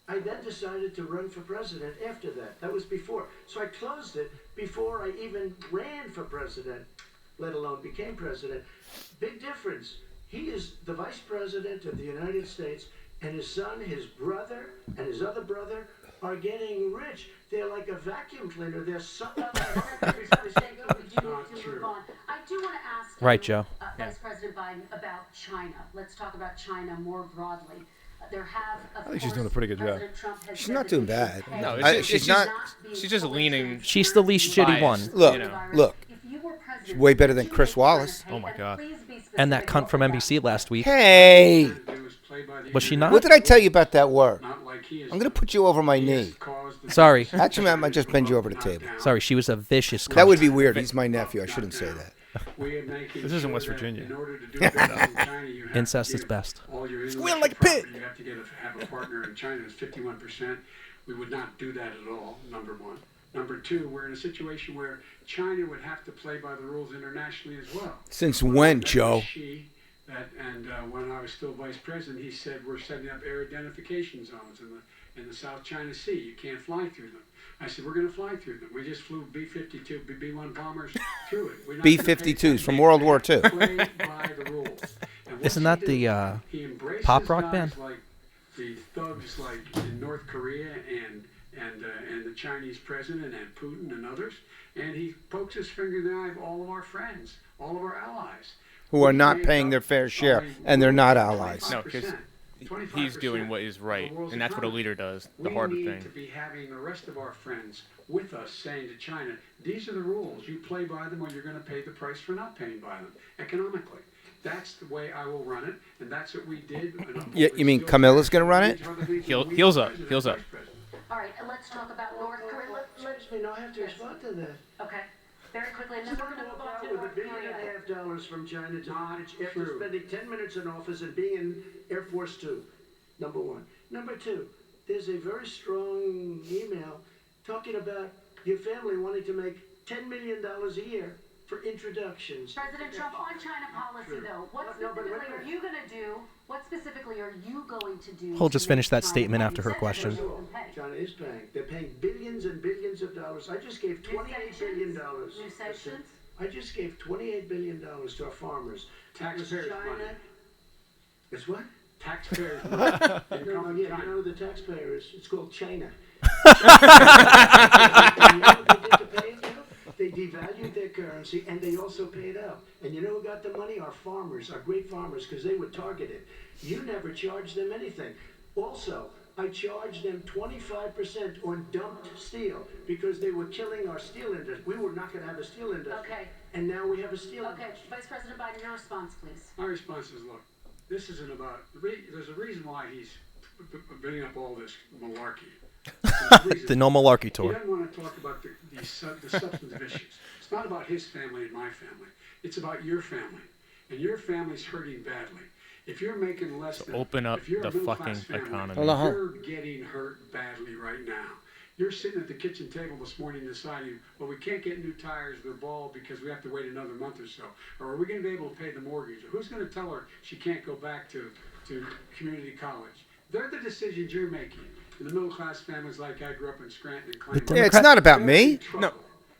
I then decided to run for president after that. That was before. So I closed it before I even ran for president, let alone became president. Big difference. He is the vice president of the United States, and his son, his brother, and his other brother are getting rich. They're like a vacuum cleaner. They're sucking up. I do want to ask Right, Joe. Vice President Biden about China. Let's talk about China more broadly. There have, of I think she's course, doing a pretty good job. President Trump has She's said not that doing they should bad. pay No, I- it's she's just, not- she's just leaning. She's the least shitty one. Look, You know. look. If you were president, way better than would you Chris make Wallace. China pay? Oh, my God. Please be And that specific cunt from about NBC last week. Hey, Was she not? what did I tell you about that work? Not like he is. I'm going to put you over my He has knee. caused the- Sorry. Actually, I might just bend you over the table. Sorry, she was a vicious cunt. That would be weird. He's my nephew. I shouldn't say that. This isn't West Virginia. In order to do business in China, you have Incest to is give best. all your Squeal like a intellectual pig. property. You have to have a partner in China. It's 51%. We would not do that at all, number one. Number two, we're in a situation where China would have to play by the rules internationally as well. Since when, Joe? When I was still vice president, he said we're setting up air identification zones in the South China Sea. You can't fly through them. I said we're going to fly through them. We just flew B-52, B-1 bombers through it. We're not gonna pay B-52s from attention. World War II. Play by the rules. And what Isn't he that did, the he embraces pop rock guys band? Like the thugs like in North Korea and and the Chinese president and Putin and others, and he pokes his finger in the eye of all of our friends, all of our allies. Who are not paying their fair share, and they're not allies. No, because he's doing what is right, and that's what a leader does, the harder We thing. need to be having the rest of our friends with us saying to China, these are the rules. You play by them or you're going to pay the price for not paying by them economically. That's the way I will run it, and that's what we did. You mean Camilla's going to run it? Heels up. All right, and let's talk about North Korea. Excuse me, no, I have to respond to that. Okay, very quickly, and then we're going to move on to With North $1.5 billion Korea. from China to Not after true. spending 10 minutes in office and being in Air Force Two, number one. Number two, there's a very strong email talking about your family wanting to make $10 million a year for introductions. President Trump, on China policy, though, what No, but wait a specifically are minute. you going to do? What specifically are you going to do? He'll just to finish make that China statement pay? after her You said question. that you pay. China is paying. They're paying billions and billions of dollars. I just gave $28 billion. New sanctions? I just gave $28 billion to our farmers. Taxpayers' China. money. It's what? Taxpayers' money. They come Yeah, from you China. know who the taxpayer is? It's called China. And you know what they did to pay it, Joe? They devalued their currency and they also paid out. And you know who got the money? Our farmers, our great farmers, because they were targeted. You never charged them anything. Also, I charged them 25% on dumped steel because they were killing our steel industry. We were not going to have a steel industry. Okay. And now we have a steel Okay, industry. Vice President Biden, your response, please. My response is, look, this isn't about, there's a reason why he's bringing up all this malarkey. There's a reason. The no malarkey He tour. doesn't want to talk about the substantive issues. It's not about his family and my family. It's about your family. And your family's hurting badly. If you're making less than... open up if you're a the middle-class fucking family, economy. Hold on, hold on. You're getting hurt badly right now. You're sitting at the kitchen table this morning deciding, well, we can't get new tires, they're bald because we have to wait another month or so. Or are we going to be able to pay the mortgage? Or who's going to tell her she can't go back to community college? They're the decisions you're making. In the middle-class families like I grew up in Scranton and Claymore. Yeah, it's not about me. No.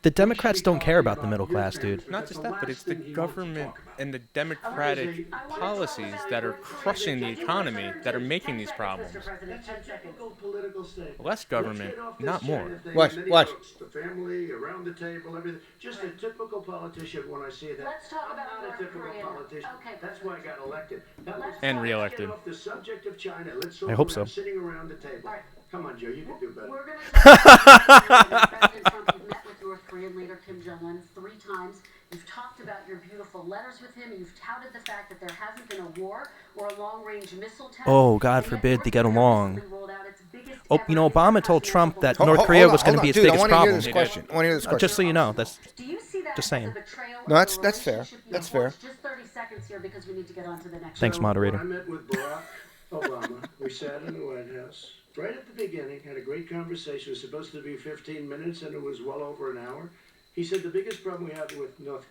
The Democrats don't care about the middle class, dude. Not just that, but it's the government and the democratic policies that are crushing the economy that are making these problems. Mr. President, 10 seconds. Typical political statement. Less government, Let's get off this not more. China thing. Watch, And then he watch. goes, the family, around the table, everything. Just a typical politician when I see that. Let's talk I'm about not North a typical Korea. politician. Okay, That's why I got elected. Now, let's And get reelected. off the subject of China. Let's I hope so. sitting around the table. All right. Come on, Joe, you can do better. We're going to talk about President Trump. You've met with North Korean leader Kim Jong-un 3 times. You've talked about your beautiful letters with him. You've touted the fact that there hasn't been a war or a long-range missile test. Oh, God And yet forbid North they get Korea along. recently rolled out its biggest Oh, you know, ever Obama told Trump that intercontinental North Korea was Hold going to on, be his dude, biggest I want to hear problem. this question. I want to hear this question. Just so you know, that's Do you see that Just as saying. a betrayal No, of that's the fair. relationship you That's forged? fair. Just 30 seconds here because we need to get on to the next. Thanks, So, moderator. When I met with Barack Obama, we sat in the White House. Right at the beginning, had a great conversation. It was supposed to be 15 minutes, and it was well over an hour. He said the biggest problem we have with North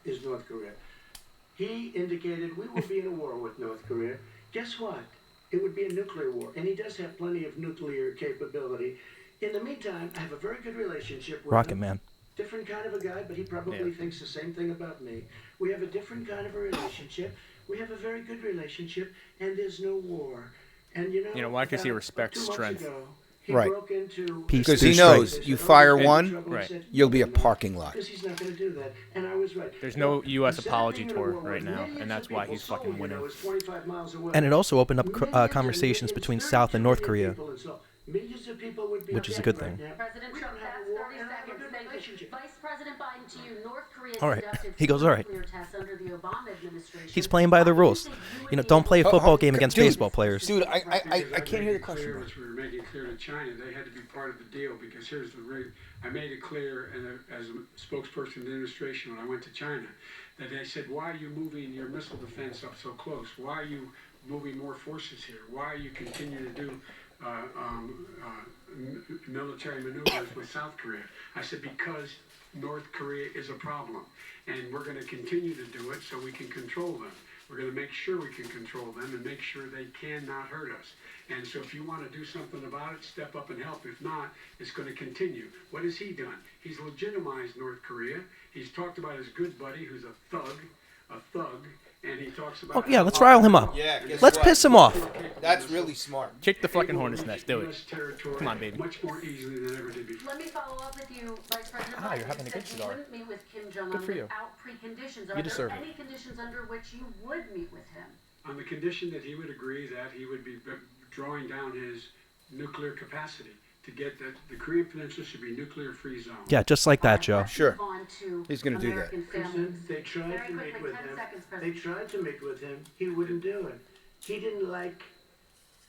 Korea. He indicated we will be in a war with North Korea. Guess what? It would be a nuclear war, and he does have plenty of nuclear capability. In the meantime, I have a very good relationship with Rocket him. Man. Different kind of a guy, but he probably Yeah. thinks the same thing about me. We have a different kind of a relationship. We have a very good relationship, and there's no war. And you know why? 'Cause he about respects 2 months strength. ago, he Right. broke into Peace Because through he strength. knows you fire And- one, Right. you'll be a parking lot. Because he's not going to do that. And I was right. There's no US Instead of apology being in a tour war right with now, millions and that's of why people, he's fucking Seoul, winning. is 25 miles away. And it also opened up Millions and conversations millions, between 32 South and North million Korea, people in Seoul. Millions of people would be which is a dead good right thing. now. President We Trump, don't have that's a war 30 and have a seconds. good Thank you. relationship. Vice President Biden, to you. North Korea All right. conducted He goes, all right. nuclear tests under the Obama administration. He's playing by the rules. You know, don't play a football game against Dude, baseball players. Dude, I can't hear the Clear, question. which we were making clear to China, they had to be part of the deal because here's the rig. I made it clear, and as a spokesperson of the administration when I went to China, that they said, why are you moving your missile defense up so close? Why are you moving more forces here? Why are you continuing to do military maneuvers with South Korea? I said, because North Korea is a problem, and we're going to continue to do it so we can control them. We're going to make sure we can control them and make sure they cannot hurt us. And so if you want to do something about it, step up and help. If not, it's going to continue. What has he done? He's legitimized North Korea. He's talked about his good buddy who's a thug, And he talks about Oh, yeah, let's rile him up. Yeah, guess Let's what? piss him off. That's really smart. Kick the fucking hornet's nest. Do it. US territory Come on, baby. much more easily than ever did before. Let me follow up with you, Vice President. Ah, you're Biden having a good said cigar. you wouldn't meet with Kim Jong-un Good for you. without preconditions. Are You deserve there it. any conditions under which you would meet with him? On the condition that he would agree that he would be drawing down his nuclear capacity to get that the Korean Peninsula should be nuclear-free zone. Yeah, just like that, Joe. Let's Sure. move on to He's gonna do that. American families. They tried Very to meet quickly, with 10 him. seconds, They President. tried to meet with him. He wouldn't do it. He didn't like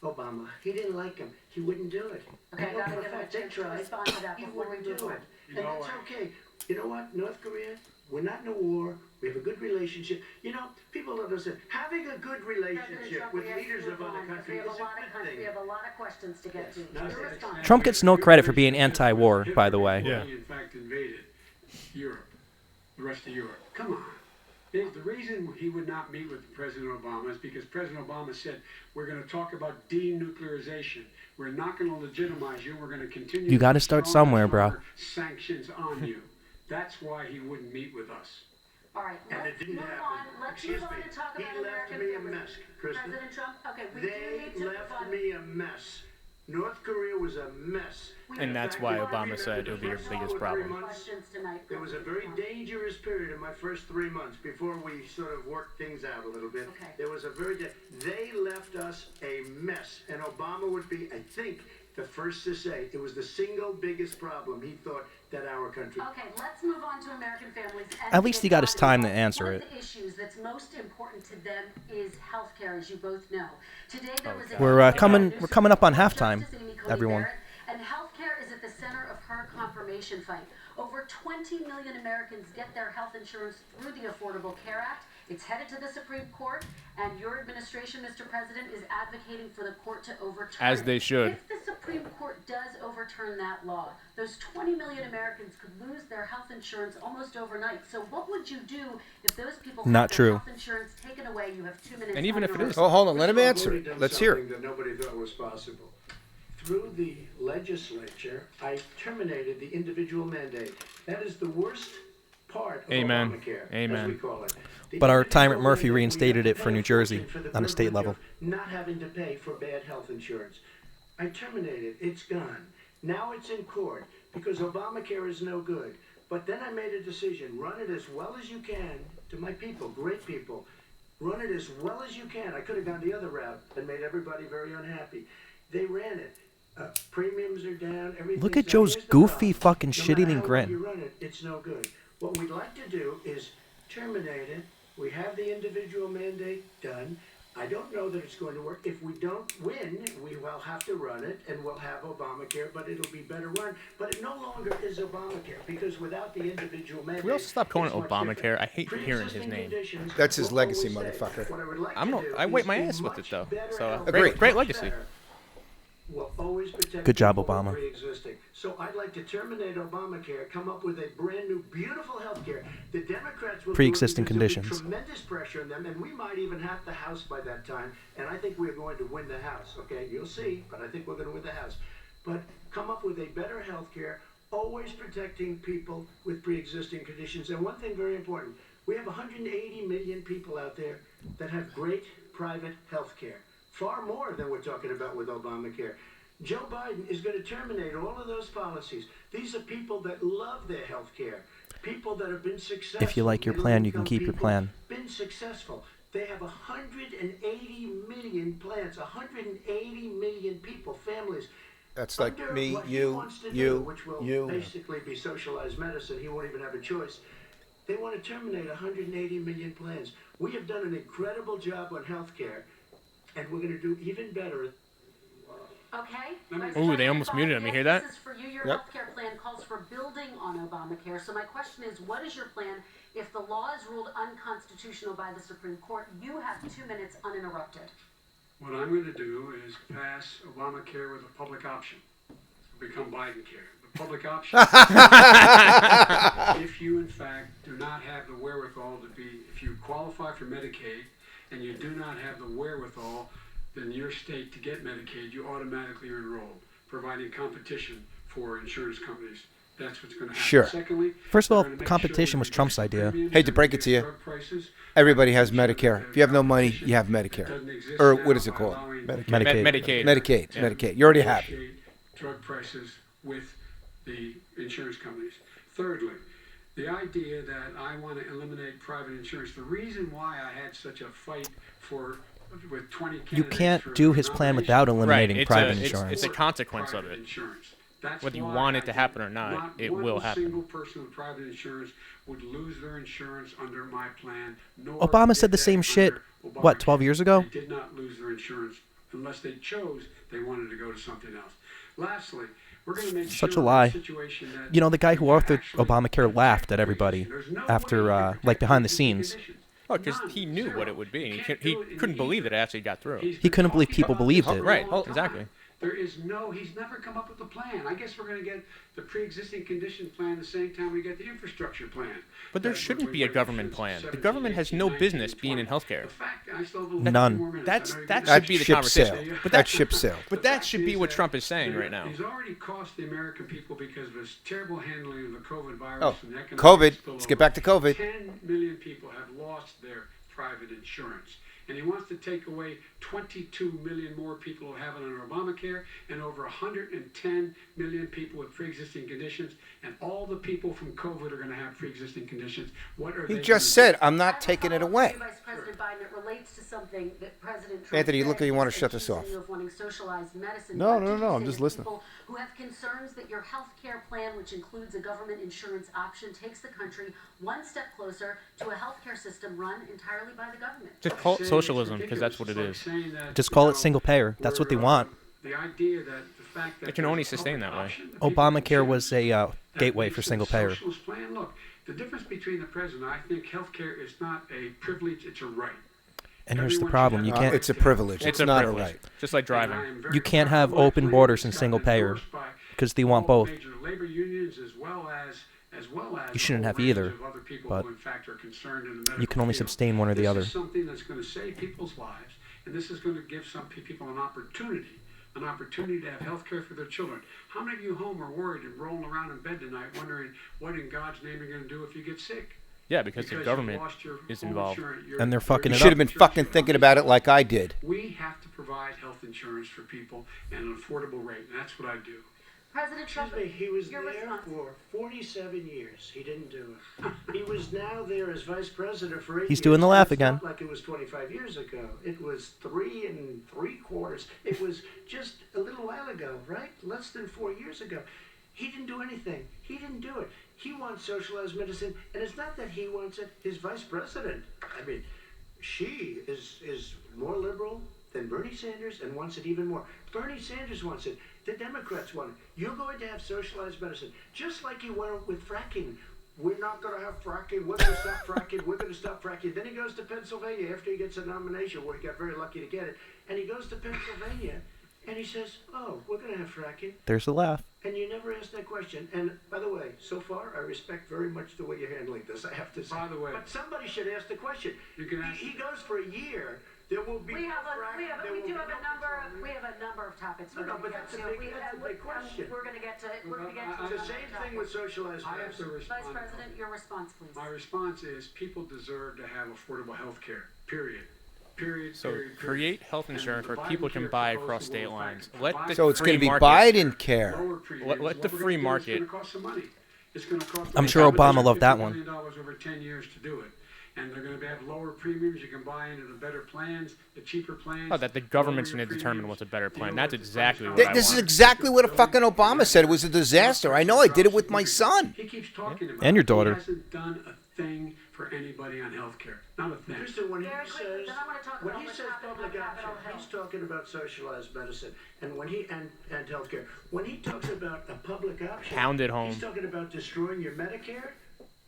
Obama. He didn't like him. He wouldn't do it. Okay, I know gotta for a give him a fact they chance to tried. respond to that He before we wouldn't move do on. it. You And know that's what? okay. You know what? North Korea, we're not in a war. We have a good relationship. You know, people don't understand. Having a good President relationship Trump, with we have to leaders move of other on, 'cause countries is a good we thing. have a lot of questions to get to. No, Your response. Trump gets no credit for being anti-war, by the way. Yeah. He in fact invaded Europe, the rest of Europe. Come on. The reason he would not meet with President Obama is because President Obama said, we're going to talk about denuclearization. We're not going to legitimize you. We're going to continue. You got gotta start somewhere, bro. Sanctions on you. That's why he wouldn't meet with us. All right, And let's it didn't move on. happen. Let's Excuse move on me. and talk He about left American me a families. mess, Kristen. President Trump, okay, we do They need to move left on. me a mess. North Korea was a mess. And that's why Obama said it would be your biggest problem. Questions tonight. It was a very dangerous period in my first 3 months before we sort of worked things out a little bit. Okay. There was a they left us a mess, and Obama would be, I think, the first to say it was the single biggest problem he thought that our country. Okay, let's move on to American families. and At least he got his time to answer One it. of the issues that's most important to them is healthcare, as you both know. Today there was a We're coming up on halftime, everyone. And healthcare is at the center of her confirmation fight. Over 20 million Americans get their health insurance through the Affordable Care Act. It's headed to the Supreme Court, and your administration, Mr. President, is advocating for the court to overturn As it. they should. If the Supreme Court does overturn that law, those 20 million Americans could lose their health insurance almost overnight. So what would you do if those people Not had true. their health insurance taken away? You have 2 minutes. And even on if your it is- Oh, hold on. Let him We've answer already it. done Let's hear something it. that nobody thought was possible. Through the legislature, I terminated the individual mandate. That is the worst part of Amen. Obamacare, Amen. as we call it. The But our individual Tyrant Murphy mandate, we reinstated have it to for pay New a Jersey fortune for the on a state privilege level. of Not having to pay for bad health insurance. I terminated. It's gone. Now it's in court because Obamacare is no good. But then I made a decision. Run it as well as you can to my people, great people. Run it as well as you can. I could have gone the other route and made everybody very unhappy. They ran it. Premiums are down. Everything's Look at down. Joe's Here's the goofy problem. fucking No matter shit-eating how well grin. you run it, it's no good. What we'd like to do is terminate it. We have the individual mandate done. I don't know that it's going to work. If we don't win, we will have to run it, and we'll have Obamacare, but it'll be better run. But it no longer is Obamacare, because without the individual mandate... Can we also stop calling it's it much Obamacare? different. I hate hearing his Pre-existing name. conditions That's his will legacy, always stay. motherfucker. What I would like I'm to not. do I wipe is my a ass with it much though. better So health- Agreed. great legacy. better will always protect Good job, people who are Obama. pre-existing. So I'd like to terminate Obamacare, come up with a brand new, beautiful health care. The Democrats will Pre-existing do it because there'll be conditions. tremendous pressure on them, and we might even have the House by that time. And I think we're going to win the House. Okay, you'll see, but I think we're going to win the House. But come up with a better health care, always protecting people with pre-existing conditions. And one thing very important: we have 180 million people out there that have great private health care. Far more than we're talking about with Obamacare. Joe Biden is going to terminate all of those policies. These are people that love their health care. People that have been successful. If you like your plan, you can keep your plan. Been successful. They have 180 million plans, 180 million people, families. That's like Under me, what he you, wants to do, you, which will you. basically be socialized medicine. He won't even have a choice. They want to terminate 180 million plans. We have done an incredible job on health care, and we're going to do even better. Okay. Ooh, they almost muted him. You hear that? This is for you. Your Yep. healthcare plan calls for building on Obamacare. So my question is, what is your plan if the law is ruled unconstitutional by the Supreme Court? You have 2 minutes uninterrupted. What I'm going to do is pass Obamacare with a public option. Become Biden-care. The public option, if you in fact do not have the wherewithal to be, if you qualify for Medicaid and you do not have the wherewithal in your state to get Medicaid, you automatically are enrolled, providing competition for insurance companies That's what's going to happen. Sure. Secondly, First of all, they're gonna make competition sure was we Trump's reduce the idea. premiums, Hate to break it to you. drug prices. Everybody has Make sure that Medicare. If you have no money, competition you have that Medicare. doesn't exist Or now what is it by called? allowing Medicaid. Medicaid. Medicaid. Yeah. Medicaid. You already have it. negotiate drug prices with the insurance companies. Thirdly, the idea that I want to eliminate private insurance. The reason why I had such a fight with 20 candidates You can't for do his plan nomination without eliminating Right, it's private a- insurance. it's a consequence of private it. insurance. That's Whether you why want it I to think happen or not, it will one happen. single person with private insurance would lose their insurance under my plan. Nor Obama said did the they same shit, under what, Obamacare. 12 years ago? They did not lose their insurance unless they chose they wanted to go to something else. Llastly, we're going to make Such sure a lie. that situation that You know, the guy who you authored actually Obamacare laughed at everybody There's no after, way you can like, protect behind the pre-existing scenes. conditions. Oh, because None. he knew Zero. what it would be. And You he can't do it in couldn't the believe ether. it actually got through. He's He been couldn't believe talking people about believed this it. for a Right, long exactly. time. He's never come up with a plan. I guess we're going to get the pre-existing conditions plan the same time we get the infrastructure plan. But there That shouldn't we be a went government through plan. The 17, government has no 18, business 19, being in 20. healthcare. The fact, I still have a little None. bit more minutes. That's- I know you that can- should be the ship conversation. sailed. But That ship sailed. But that should be what Trump is saying right now. He's already cost the American people because of his terrible handling of the COVID virus Oh, and the economic COVID. spillover. Let's get back to COVID. 10 million people have lost their private insurance. And he wants to take away 22 million more people who have it under Obamacare and over 110 million people with pre-existing conditions. And all the people from COVID are going to have pre-existing conditions. What are He they just gonna said, I'm not taking it away. Vice President Biden, it relates to something that President Trump Anthony, you look said. like you wanna He's shut this accusing off. you of wanting socialized medicine. No, What no, did no, you no, I'm say just to listening. people who have concerns that your health care plan, which includes a government insurance option, takes the country one step closer to a health care system run entirely by the government? Just call it Saying socialism it's because that's what it ridiculous. is. It's like saying that, Just call you it know, single payer. That's what they we're, want. The idea that the fact that It can there's only a sustain public that way. option that people can Obamacare was choose, a that gateway makes for it a single payer. socialist plan. Look, the difference between the president, I think healthcare is not a privilege, it's a right. And here's the Everyone problem. should You have can't. It's a privilege. It's a not a privilege. right. Just like And I driving. am very You can't proud have of my open plan. borders It's and gotten single payer endorsed by because they want all both. major labor unions as well as You shouldn't a have whole range either, of other people but who in fact are concerned in the medical You can only field. sustain one or the other. This is something that's going to save people's lives, and this is going to give some people an opportunity to have health care for their children. How many of you home are worried and rolling around in bed tonight wondering what in God's name you're going to do if you get sick? Yeah, because the you government lost your is home involved. insurance, your- And they're fucking You it should up. have been fucking thinking about it like I did. We have to provide health insurance for people at an affordable rate, and that's what I do. President Trump, Excuse me, he was your there response. for 47 years. He didn't do it. He was now there as vice president for 8 years. He's doing the laugh It's not again. like it was 25 years ago. It was 3 3/4. It was just a little while ago, right? Less than 4 years ago. He didn't do anything. He didn't do it. He wants socialized medicine, and it's not that he wants it. His vice president, I mean, she is more liberal than Bernie Sanders and wants it even more. Bernie Sanders wants it. The Democrats want it. You're going to have socialized medicine, just like you went with fracking. We're not going to have fracking. We're going to stop fracking. We're going to stop fracking. Then he goes to Pennsylvania after he gets a nomination, where he got very lucky to get it. And he goes to Pennsylvania, and he says, "Oh, we're going to have fracking." There's the laugh. And you never asked that question. And by the way, so far, I respect very much the way you're handling this, I have to say. By the way- But somebody should ask the question. You can ask- He goes for a year. There will be We have no fracking. There we will do be have no a number of topics No, we're no, going but to get that's a to. big- big question. We're going to get to Well, to It's the another same topic. thing with socialized I have to medicine. respond. Vice President, your response, please. My response is people deserve to have affordable health care, period. Period. So period, period. create health And insurance the where people Biden can care buy proposal across will state in lines. fact Let provide the So it's free going to be market- Biden care. lower premiums. Let the What we're free gonna do is market- It's going to cost some money. It's going to cost. I'm sure Obama loved that $150 one. million over 10 years to do it. And they're going to have lower premiums. You can buy into the better plans, the cheaper plans. Oh, that the government's lower going to determine premiums. what's a better You plan. know That's what the exactly price what I This is want. exactly what a fucking Obama said. It was a disaster. I know I did it with my son. He keeps talking about And your it. daughter. He hasn't done a thing for anybody on health care. Not a thing. Kristen, when he Very quickly, says, then I wanna talk when about he what's says happening public on option, Capitol Hill. he's talking about socialized medicine, and when he and healthcare. When he talks about a public option, Pound it home. he's talking about destroying your Medicare,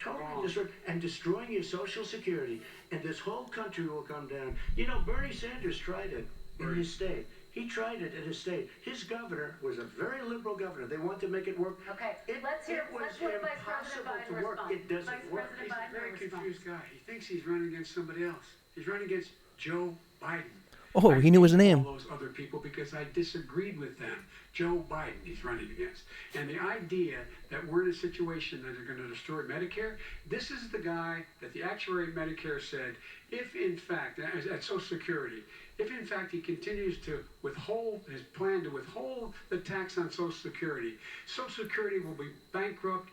totally destroying, and destroying your Social Security, and this whole country will come down. You know, Bernie Sanders tried it in his state. He tried it in his state. His governor was a very liberal governor. They wanted to make it work. Okay, It, let's hear. it was Let's let Vice impossible President Biden to work. respond. It doesn't Vice work. President He's a Biden, very your response. confused guy. He thinks he's running against somebody else. He's running against Joe Biden. Oh, he knew his name. All those other people because I disagreed with them. Joe Biden, he's running against. And the idea that we're in a situation that are going to destroy Medicare, this is the guy that the actuary at Medicare said, if in fact, at Social Security, if in fact he continues to withhold his plan to withhold the tax on Social Security will be bankrupt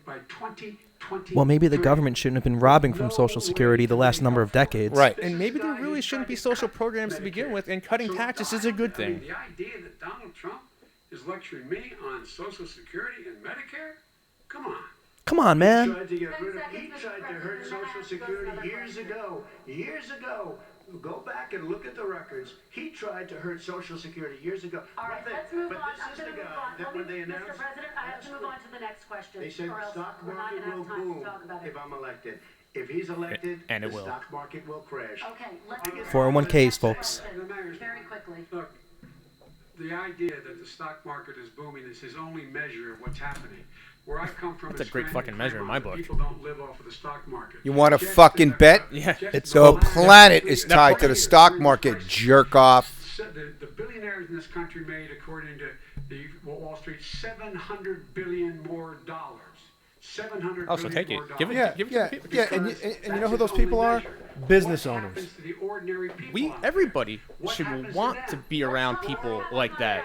by 2020. Well, maybe the government shouldn't have been robbing from Social Security the last number of decades. Right. And maybe there really shouldn't be social programs to begin with, and cutting taxes is a good thing. The idea that Donald Trump is lecturing me on Social Security and Medicare? Come on. Come on, man. He tried to hurt Social Security years ago. Years ago. Go back and look at the records. He tried to hurt Social Security years ago. All right, let's move but on. this is the guy that when they announced... Mr. President, I have to move on to the next question. They said or the else stock we're not market going to will have time boom to talk about it. if I'm elected. If he's elected, And it the will. stock market will crash. Okay, let's move 401ks, folks. very quickly. Look, the idea that the stock market is booming is his only measure of what's happening. Where I come from, That's a great fucking measure in my book. People don't live off of the stock market. You want to fucking bet? Yeah, it's The planet is tied to the stock market, jerk off. The billionaires in this country made, according to the Wall Street, $700 billion more dollars. $700 Oh, so take it. more Give it. dollars. Give it Yeah, to the people. yeah, and you know who those people are? Business What owners. happens to the ordinary people We, out there? everybody, What should happens to want them? to be around people like that.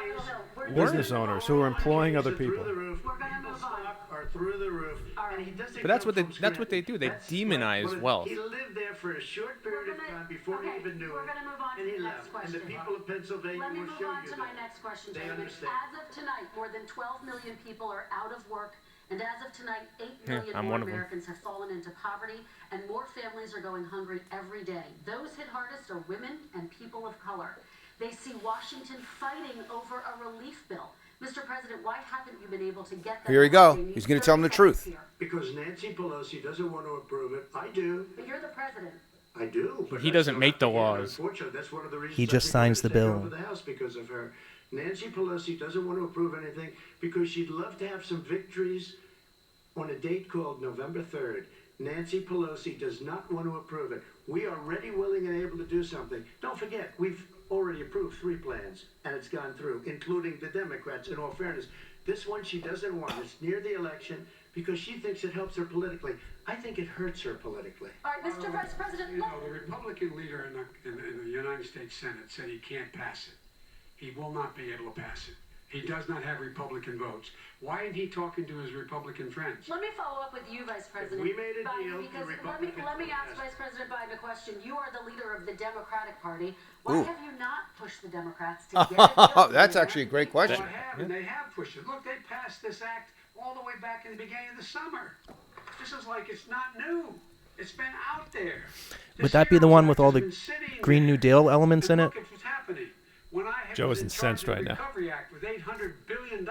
Business owners who are employing other Through people. the roof. We're gonna People's move on. stock are through the roof. And he doesn't But that's come what they- from that's what they Scranton. do. They That's demonize what- wealth. He lived there for a short period of time before he even knew we're it. gonna move on And to he the left. next And question. the people of Pennsylvania Let me will move show on you to that. my next question, They gentlemen. understand. As of tonight, more than 12 million people are out of work, and as of tonight, 8 million I'm more one of them. Americans have fallen into poverty, and more families are going hungry every day. Those hit hardest are women and people of color. They see Washington fighting over a relief bill. Mr. President, why haven't you been able to get them? Here we go. They need He's gonna tell them the 30 seconds truth. here. Because Nancy Pelosi doesn't want to approve it. I do. But you're the president. I do. But He that's doesn't not make the up to him. laws. Unfortunately, that's one of the reasons He I just think signs we're the gonna take bill. over the House because of her. Nancy Pelosi doesn't want to approve anything because she'd love to have some victories on a date called November 3rd. Nancy Pelosi does not want to approve it. We are ready, willing, and able to do something. Don't forget, we've already approved 3 plans, and it's gone through, including the Democrats, in all fairness. This one she doesn't want. It's near the election because she thinks it helps her politically. I think it hurts her politically. All right, Mr. Vice President, You know, the Republican leader in the United States Senate said he can't pass it. He will not be able to pass it. He does not have Republican votes. Why isn't he talking to his Republican friends? let me follow up with you, Vice President. we made a Biden, deal, the because Republicans let me would ask pass Vice President Biden a question. You are the leader of the Democratic Party. Why Ooh. have you not pushed the Democrats to get it done? That's actually a great question. Well, I have, and they have pushed it. Look, they passed this act all the way back in the beginning of the summer. This is like it's not new. It's been out there. Would that be the one with all the Green New Deal elements in it? Look at what's happening. When I Joe was is in charge incensed of the right now. Recovery Act with $800 billion,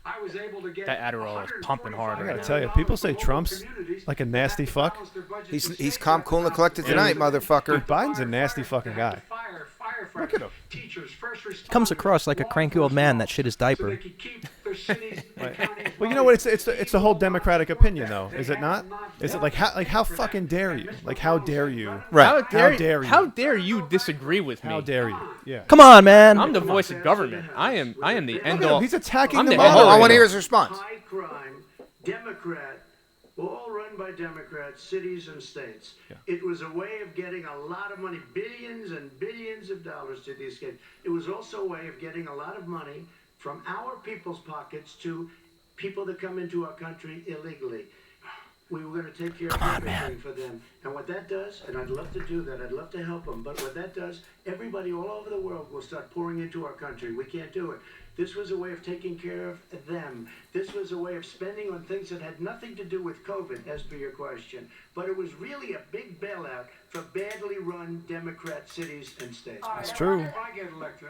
I was able to get That Adderall is pumping hard I right gotta now. tell you, people say Trump's like a nasty fuck. He's calm, cool, and collected tonight, motherfucker. Dude, Biden's a nasty fucking guy. Look at him. Comes across like a cranky old man that shit his diaper. Well, you know what? It's the whole Democratic opinion, though, is it not? Is it like how fucking dare you? Like how dare you? Right. How dare you? How dare you disagree with me? How dare you? Yeah. Come on, man. I'm the voice of government. I am the end Look at him. all. He's attacking I'm the the moderator. Hold on, I want to hear his response. High crime, Democrat, all run by Democrats, cities and states. Yeah. It was a way of getting a lot of money, billions and billions of dollars to these kids. It was also a way of getting a lot of money from our people's pockets to people that come into our country illegally. We were going to take care of everything for them. And what that does, and I'd love to do that, I'd love to help them, but what that does, everybody all over the world will start pouring into our country. We can't do it. This was a way of taking care of them. This was a way of spending on things that had nothing to do with COVID, as per your question. But it was really a big bailout for badly run Democrat cities and states. That's true. If I get elected,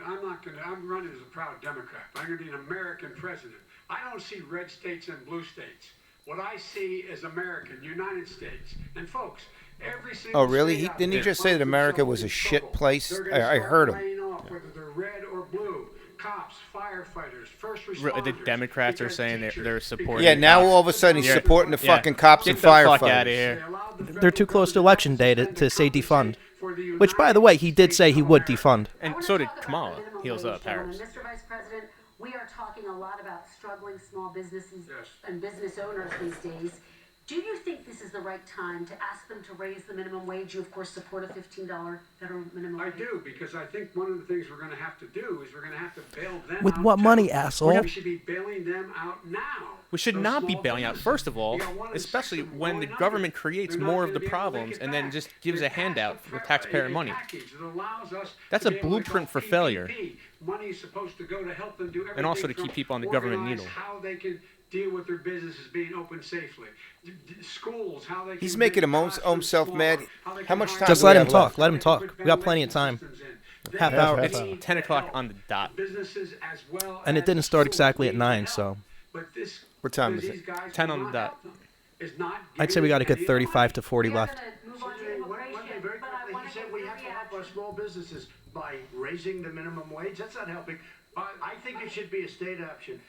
I'm running as a proud Democrat. I'm going to be an American president. I don't see red states and blue states. What I see is American, United States. And folks, every single Oh, really? state out Didn't he there just say that finds America themselves was a in shit trouble. place? They're gonna I start heard him. laying off, whether they're red or blue. Cops, firefighters, first The responders. Democrats are because saying they're teachers, supporting. Yeah, the now cops. all of a sudden he's supporting the Yeah. fucking cops Get and the fuck firefighters. outta here. They allowed the They're too federal close to election day to government say defund. for the Which, by the way, he did say he would defund. And I wanna so did talk about Kamala. the minimum Heels wage up now. And Harris. Mr. Vice President, we are talking a lot about struggling small businesses Yes. and business owners these days. Do you think this is the right time to ask them to raise the minimum wage? You, of course, support a $15 federal minimum I wage. do, because I think one of the things we're going to have to do is we're going to have to bail them With out. what too. money, asshole? We should be bailing them out now. We should Those not be small bailing out, businesses. first of all, You got one in six especially of them when the going government under. creates They're not more of gonna the be able to make problems it and then back. just gives a They're handout passed with a taxpayer a money. package that allows us That's to a be able to blueprint go for failure. PPP. Money is supposed to go to help them do everything. And also to from keep people on the government organize needle. How they can deal with their businesses being open safely. Schools, how they can He's making himself mad. How much time Just do we let him have talk. left? Let him talk. We got plenty of time. Half hour. half It's hour. 10 o'clock on the dot. Businesses as well And it as didn't start schools exactly at need 9, help. so. But this, What time these is it? guys 10 will on the not dot. help them. It's not I'd say we got a good giving 35 to 40 We are left. gonna move on to One immigration, thing very but I quickly, wanna he get said we your have to help our reaction. small businesses by raising the minimum wage. That's not helping. I think it should be a state option.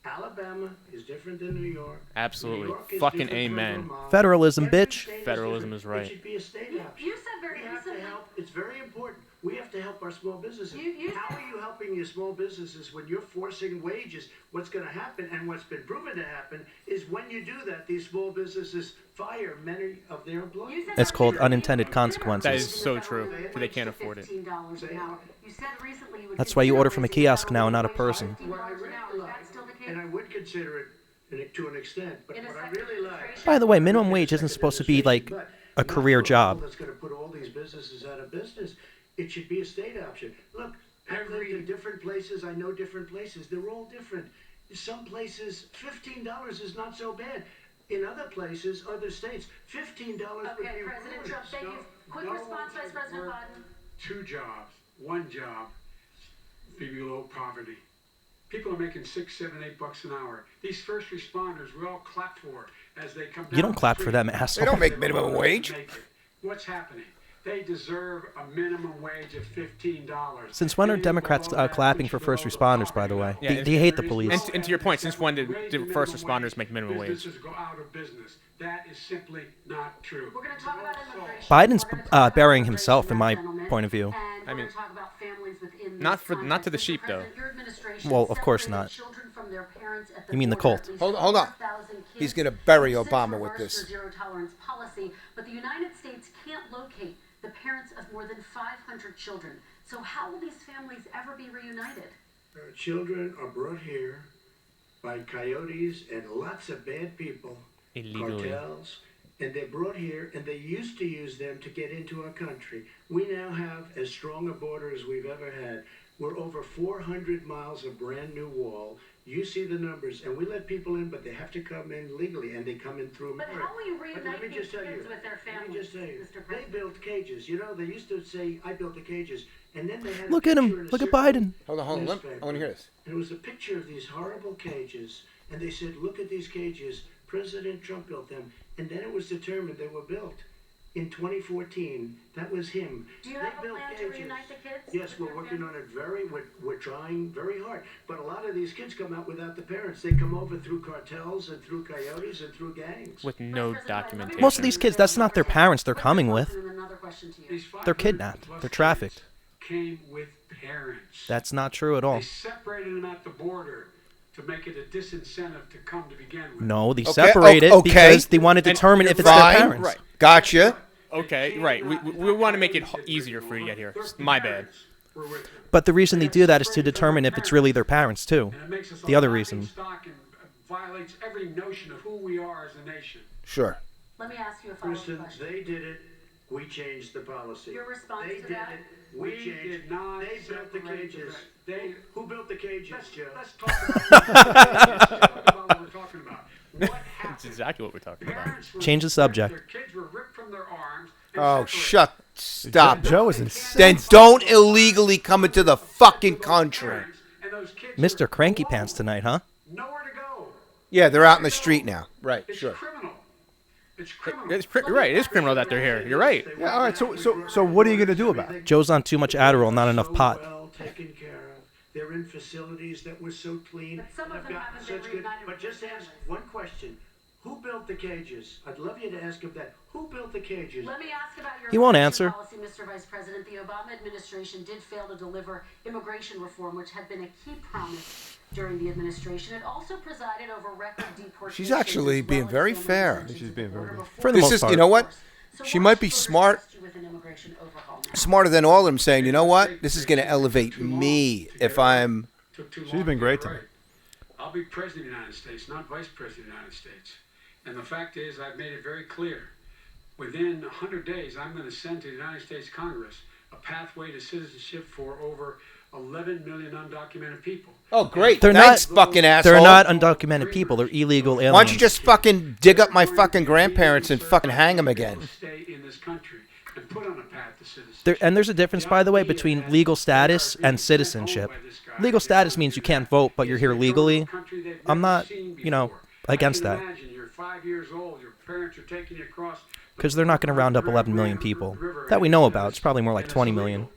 Alabama is different than New York. Absolutely. New York is Fucking different from amen. Vermont. Federalism, Every bitch. state Federalism different. is right. It should be a state option. You said very We have to recently. help. It's very important. We have to help our small businesses. You How said- are you helping your small businesses when you're forcing wages? What's going to happen, and what's been proven to happen, is when you do that, these small businesses fire many of their employees. You said It's called earlier unintended you consequences. That is raised the so federal true, minimum but they wage can't to afford it. $15 an hour. You said recently you would That's why you consider order from a raising the kiosk federal now, minimum not a wage to person. What I $15 an really hour. Is like, that still the case? and I would consider it to an extent, but In a what I second really like. administration? By the way, minimum wage isn't supposed to be like a career job. That's going to put all these businesses out of business. It should be a state option. Look, I've lived in different places. I know different places. They're all different. Some places, $15 is not so bad. In other places, other states, $15 would be Okay, President ruinous. Trump, thank you. Quick no response, one Vice should President work Biden. 2 jobs, 1 job, be below poverty. People are making $6, $7, $8 an hour. These first responders, we all clap for as they come down. You don't the clap for street. them, asshole. They don't make minimum wage. What's happening? They deserve a minimum wage of $15. Since when are Anything Democrats below that clapping puts for you first below the responders, by the poverty way? level. Yeah, They, and- they hate the police. And to your point, since when did Raise the the first minimum responders make minimum wage? Businesses go out of business. That is simply not true. We're going to talk about immigration. Biden's, We're gonna talk about burying immigration himself, in now, my gentlemen. point of view. And I we're mean, gonna talk about families within not this for- not to the context. sheep, Mr. though. President, your administration Well, of course separated not. children from their parents at the You mean the border. cult. At least Hold on. 4,000 kids. He's gonna bury Since Obama with reversed this. their zero tolerance policy, but the United States can't locate the parents of more than 500 children. So how will these families ever be reunited? Children are brought here by coyotes and lots of bad people, Illegally. cartels, and they're brought here, and they used to use them to get into our country. We now have as strong a border as we've ever had. We're over 400 miles of brand new wall. You see the numbers, and we let people in, but they have to come in legally, and they come in through But America. how will you But reunite let me these just tell kids you, with their let me families, just tell you, Mr. they President? built cages. You know, they used to say, I built the cages, and then they had a Look at him. picture in a Look at certain Biden. Hold on. I newspaper. want to hear this. And it was a picture of these horrible cages, and they said, look at these cages. President Trump built them. And then it was determined they were built in 2014. That was him. Do you They have a built plan to cages. reunite the kids? Yes, with we're their working families? on it we're trying very hard. But a lot of these kids come out without the parents. They come over through cartels and through coyotes and through gangs. With no Vice President Biden, let me documentation. Most of these kids, that's not their parents they're coming with. And another question to you. These They're 500 kidnapped. plus They're trafficked. kids Came with parents. That's not true at all. They separated them at the border to make it a disincentive to come to begin with. No, they Okay, separated okay. because they want to And determine if it's Fine. their parents. Right. Gotcha. Okay, right. We want to make it easier for you to get here. My bad. But the reason they do that is to determine if it's really their parents, too. And it makes us a The other laughing reason. stock and violates every notion of who we are as a nation. Sure. Let me ask you a follow-up Kristen, question. they did it. We changed the policy. Your response they to did that? it. We changed. did not They built the separate cages. They, Who built the cages, Joe? let's talk about what we're talking about. What happened? That's exactly what we're talking about. Parents were Change the ripped- subject. Their kids were ripped from their arms. and Oh, separated. stop. Joe is insane. Then don't illegally come into the fucking country. And those kids Mr. were Cranky alone, Pants tonight, huh? Nowhere to go. Yeah, they're out in the street now. Right, It's sure. criminal. It's criminal. Right, it is criminal that they're here. You're right. Yeah, all right. So what are you going to do about it? Joe's on too much Adderall, not enough pot. Well taken care of. They're in facilities that were so clean. But some of and them have haven't gotten been such good. reunited But with their just ask families. one question: Who built the cages? I'd love you to ask him that. Who built the cages? Let me ask about your He won't immigration answer. policy, Mr. Vice President. The Obama administration did fail to deliver immigration reform, which had been a key promise during the administration. It also presided over record deportations. She's actually being very fair. She's being very fair. For the This most is, part. you know what? So She why might be should voters smart. trust you with an immigration overhaul now? Smarter than all of them saying, you know what? This is going to elevate me if I'm... Took too long She's been to great get it tonight. right. I'll be president of the United States, not vice president of the United States. And the fact is, I've made it very clear. Within 100 days, I'm going to send to the United States Congress a pathway to citizenship for over 11 million undocumented people. Oh, great. They're Thanks, not- fucking asshole. They're not undocumented people. They're illegal aliens. Why don't you just fucking dig up my fucking grandparents and fucking hang them again? Stay in this country and put on a path to citizenship. There's a difference, by the way, between legal status and citizenship. Legal status means you can't vote, but you're here legally. I'm not, against that. Imagine you're 5 years old, your parents are taking you across Because they're not going to round up 11 million people. That we know about. It's probably more like 20 million.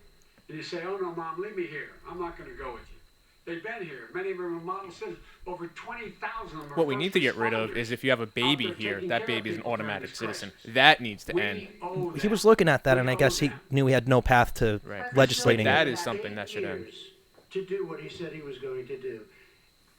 And you say, oh no, Mom, leave me here. I'm not going to go with you. They've been here. Many of them are model citizens. Over 20,000 of them are What we need to get first rid of responders is if you have a baby out there here, taking that care baby of is an people during automatic this citizen. crisis. That needs to We end. owe He them. was looking at that, and I We guess owe he them. knew he had no path to Right. legislating That it. is something that should end. To do what he said he was going to do.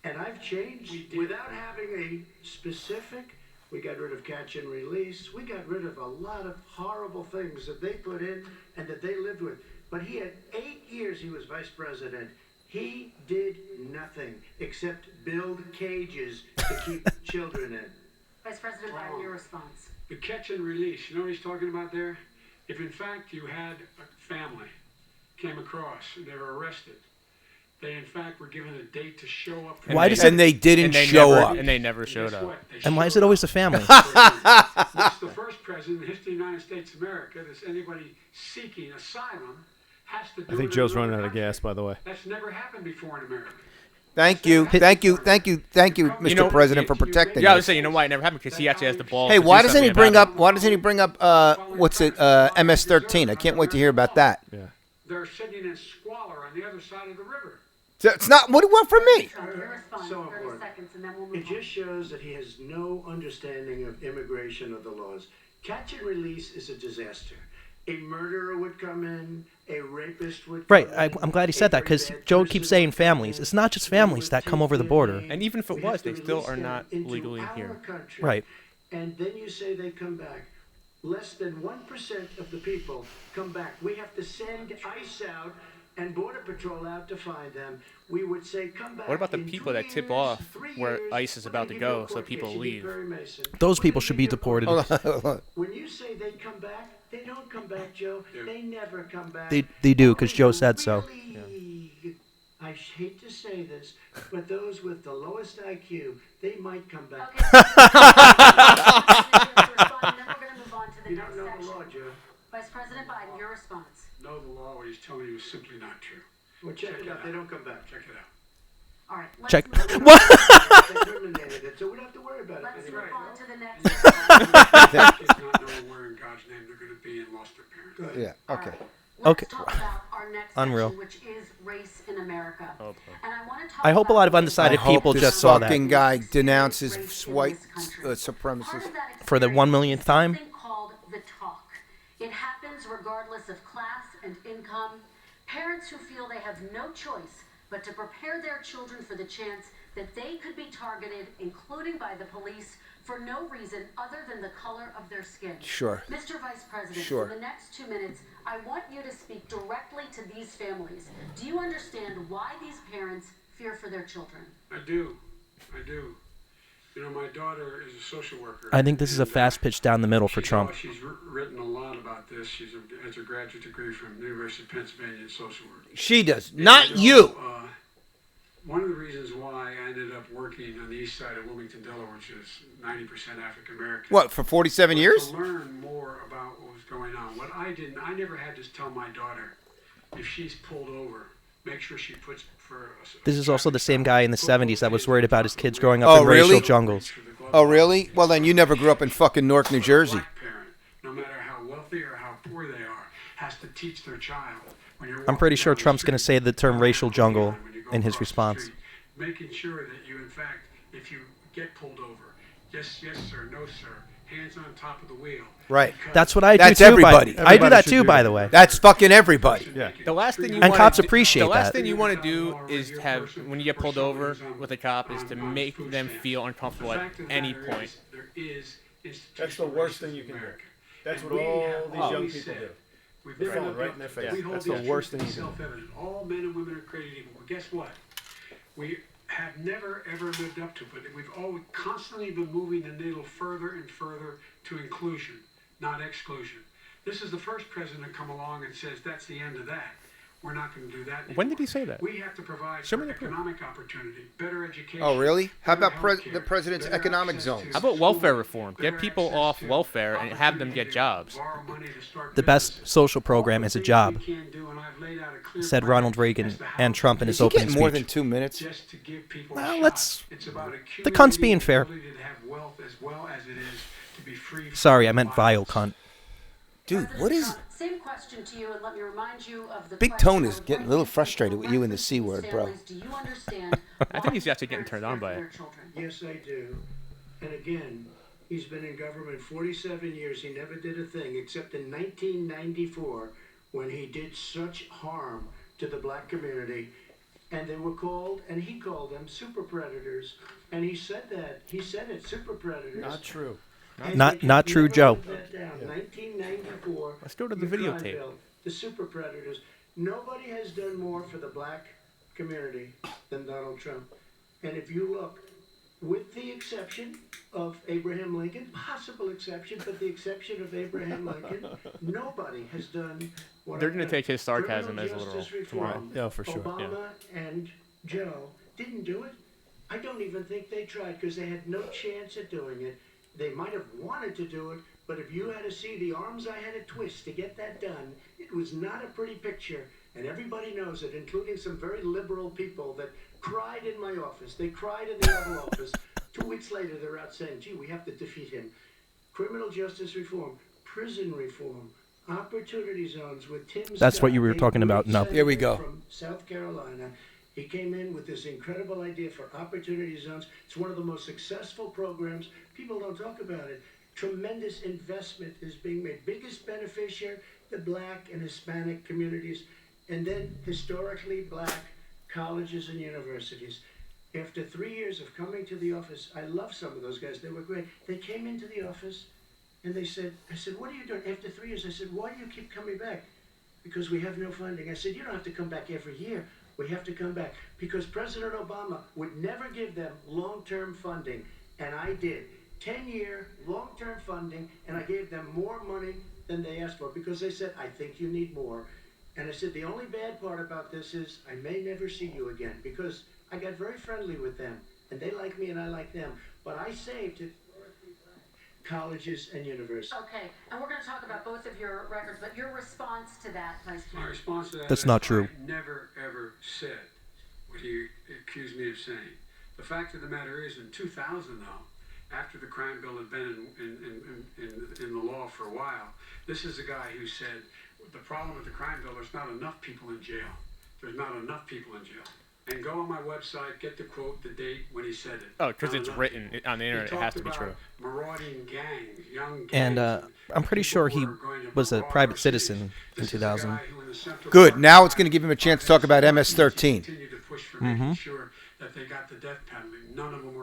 And I've changed without having a specific. We got rid of catch and release. We got rid of a lot of horrible things that they put in and that they lived with. But he had 8 years he was vice president. He did nothing except build cages to keep children in. Vice President Biden, your response. The catch and release, you know what he's talking about there? If in fact you had a family came across and they were arrested, they in fact were given a date to show up. Why does And they didn't And they show never, up. And they never And showed guess up. what? They And why is showed it always the up. family? That's the first president in the history of the United States of America that anybody seeking asylum has to do I think it in Joe's another running out of country. gas, by the way. That's never happened before in America. Thank you, Mr. President, for protecting Yeah, I was us. saying, you know why it never happened? Because he actually has the balls. Hey, to do why doesn't something he bring about up? Why doesn't he bring up? What's it? MS-13. I can't wait to hear about that. Yeah. They're sitting in squalor on the other side of the river. It's not. What do you want from me? Trump, your response. So 30 important. seconds, and then we'll move It on. just shows that he has no understanding of immigration or the laws. Catch and release is a disaster. A murderer would come in, a rapist would come Right. in. I'm glad he said that, because a bad Joe person keeps saying would come families. in. It's not just We families would that come take over the their border. name. And even if it We have was, to they still release are them not into legally our here. country. Right. And then you say they come back. Less than 1% of the people come back. We have to send ICE out and Border Patrol out to find them. We would say, come back. What about the in people 2 that tip years, off 3 where years, ICE is we're about gonna to give you a go so court people case. You leave? did Perry Mason. Those We're people gonna should be give you a court deported. case. Hold on. When you say they come back, they don't come back, Joe. They never come back. They do, 'cause Joe said so. Really, I hate to say this, but those with the lowest IQ, they might come back. Okay. You don't know the law, Joe. Vice President Biden, your response. Know the law, what he's telling you is simply not true. Well, check it out. They don't come back. Check it out. All right. Let's Check. Move What? They terminated it, so we don't have to worry about it Let's anymore. move on to the next. Kids not knowing where in God's name they're going to be and lost their parents. Go ahead. Yeah. Okay. Let's Okay. talk about our next Unreal. section, which is race in America. Oh, boy. And I want to talk I hope a lot of about undecided I hope people this just saw that. fucking guy denounces Race in white this country. Part supremacists. of that For the experience 1 millionth is time? something called the talk. It happens regardless of class and income. Parents who feel they have no choice but to prepare their children for the chance that they could be targeted, including by the police, for no reason other than the color of their skin. Sure. Mr. Vice President, Sure. in the next 2 minutes, I want you to speak directly to these families. Do you understand why these parents fear for their children? I do. I do. You know, my daughter is a social worker. I think this is a and, fast pitch down the middle for Trump. She's written a lot about this. Has a graduate degree from the University of Pennsylvania in social work. She does, not you. One of the reasons why I ended up working on the east side of Wilmington, Delaware, which is 90% African American. What, for 47 years? To learn more about what was going on. What I never had to tell my daughter, if she's pulled over, make sure she puts for. This is also the same guy in the 70s that was worried about his kids growing Oh, up in racial really? jungles. Oh, really? Well, then you never grew up in fucking Newark, New Jersey. Black parent, no matter how wealthy or how poor they are, has to teach their child. When you're I'm pretty walking sure down the Trump's going to street, say the term racial jungle when you go in his across the response. street, making sure that you, in fact, if you get pulled over, Yes, yes, sir. No, sir. Hands on top of the wheel. Right. That's what I do That's too. everybody. I do Everybody that should too, do by that. the way. That's fucking everybody. Yeah. The last thing you And want cops appreciate the last that. thing you want to do is have when you get pulled over with a cop is to make them feel uncomfortable at any point. That's the worst thing you can do. That's what all these young people do. We've They're never falling lived right up in their to face. it. We hold That's the these worst truths thing to you be can do. self-evident. All men and women are created equal. But guess what? We have never ever lived up to it. We've always constantly been moving the needle further and further to inclusion, not exclusion. This is the first president to come along and says that's the end of that. We're not going to do that anymore. When did he say that? We have to provide Show me for the proof. economic opportunity, better education. Oh, really? How better about healthcare, the president's better economic access zones? to How about welfare reform? better Get people access off to welfare and have them get opportunity to jobs. borrow money to start The best businesses. social program is a job, said Ronald Reagan and Trump in his Is he opening getting more than speech. 2 minutes? Just to give people Well, a shot. let's- It's about the cunt's being accumulating fair. the ability to have wealth as well as it is to be free from Sorry, I meant vile violence. cunt. Dude, what is... Same question to you, and let me remind you of the Big question Tone I is would getting a like little you to frustrated with you and the reference C these word, bro. families. Do you understand I think he's actually getting turned on by it. their children? Yes, I do. And again, he's been in government 47 years. He never did a thing except in 1994 when he did such harm to the black community. And they were called, and he called them super predators. And he said that. He said it, super predators. Not true. And Not- they not could true, never Joe. live that down. 1994. Let's go to the crime videotape. bill, the super predators. Nobody has done more for the black community than Donald Trump. And if you look, with the exception of Abraham Lincoln, possible exception, but the exception of Abraham Lincoln, nobody has done what They're I've going to done. take his sarcasm Criminal as a little justice tomorrow. reform, Yeah, for sure. Obama and Joe didn't do it. I don't even think they tried because they had no chance at doing it. They might have wanted to do it, but if you had to see the arms I had to twist to get that done, it was not a pretty picture. And everybody knows it, including some very liberal people that cried in my office. They cried in the Oval Office. 2 weeks later, they're out saying, gee, we have to defeat him. Criminal justice reform, prison reform, opportunity zones with Tim That's Scott, what you were a talking about, great Nub. Here we go. From South Carolina. He came in with this incredible idea for opportunity zones. It's one of the most successful programs. People don't talk about it. Tremendous investment is being made. Biggest beneficiary, the black and Hispanic communities, and then historically black colleges and universities. After 3 years of coming to the office, I love some of those guys. They were great. They came into the office and they said, I said, what are you doing? After 3 years, I said, why do you keep coming back? Because we have no funding. I said, you don't have to come back every year. We have to come back because President Obama would never give them long-term funding, and I did. 10-year long-term funding, and I gave them more money than they asked for because they said, I think you need more. And I said, the only bad part about this is I may never see you again because I got very friendly with them, and they like me and I like them. But I saved it. Colleges and universities. Okay, and we're going to talk about both of your records, but your response to that, Vice My Chair. response to that That's is not true. I never ever said what he accused me of saying. The fact of the matter is, in 2000, though, after the crime bill had been in the law for a while, this is a guy who said the problem with the crime bill, there's not enough people in jail. There's not enough people in jail. And go on my website, get the quote, the date when he said it. Oh, because Not it's enough written people. on the internet. He It has talked to be true. about marauding gangs, young gangs, And I'm pretty sure he people were going to was a maraud private our citizen cities. in This is a 2000. guy who in the Central Good. Park Now it's going to give him a chance to talk about MS-13. continued to push for making sure that they got the death penalty. None of them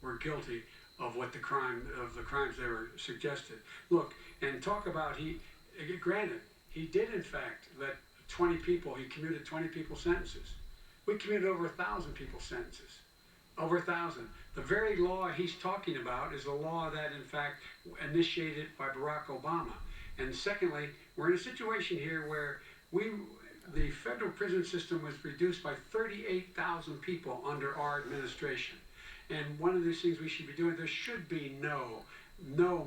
were guilty of the crimes they were suggested. Look, and talk about granted, he did in fact let 20 people, he commuted 20 people sentences. We commuted over 1,000 people sentences. Over 1,000. The very law he's talking about is a law that in fact initiated by Barack Obama. And secondly, we're in a situation here where the federal prison system was reduced by 38,000 people under our administration. And one of these things we should be doing, there should be no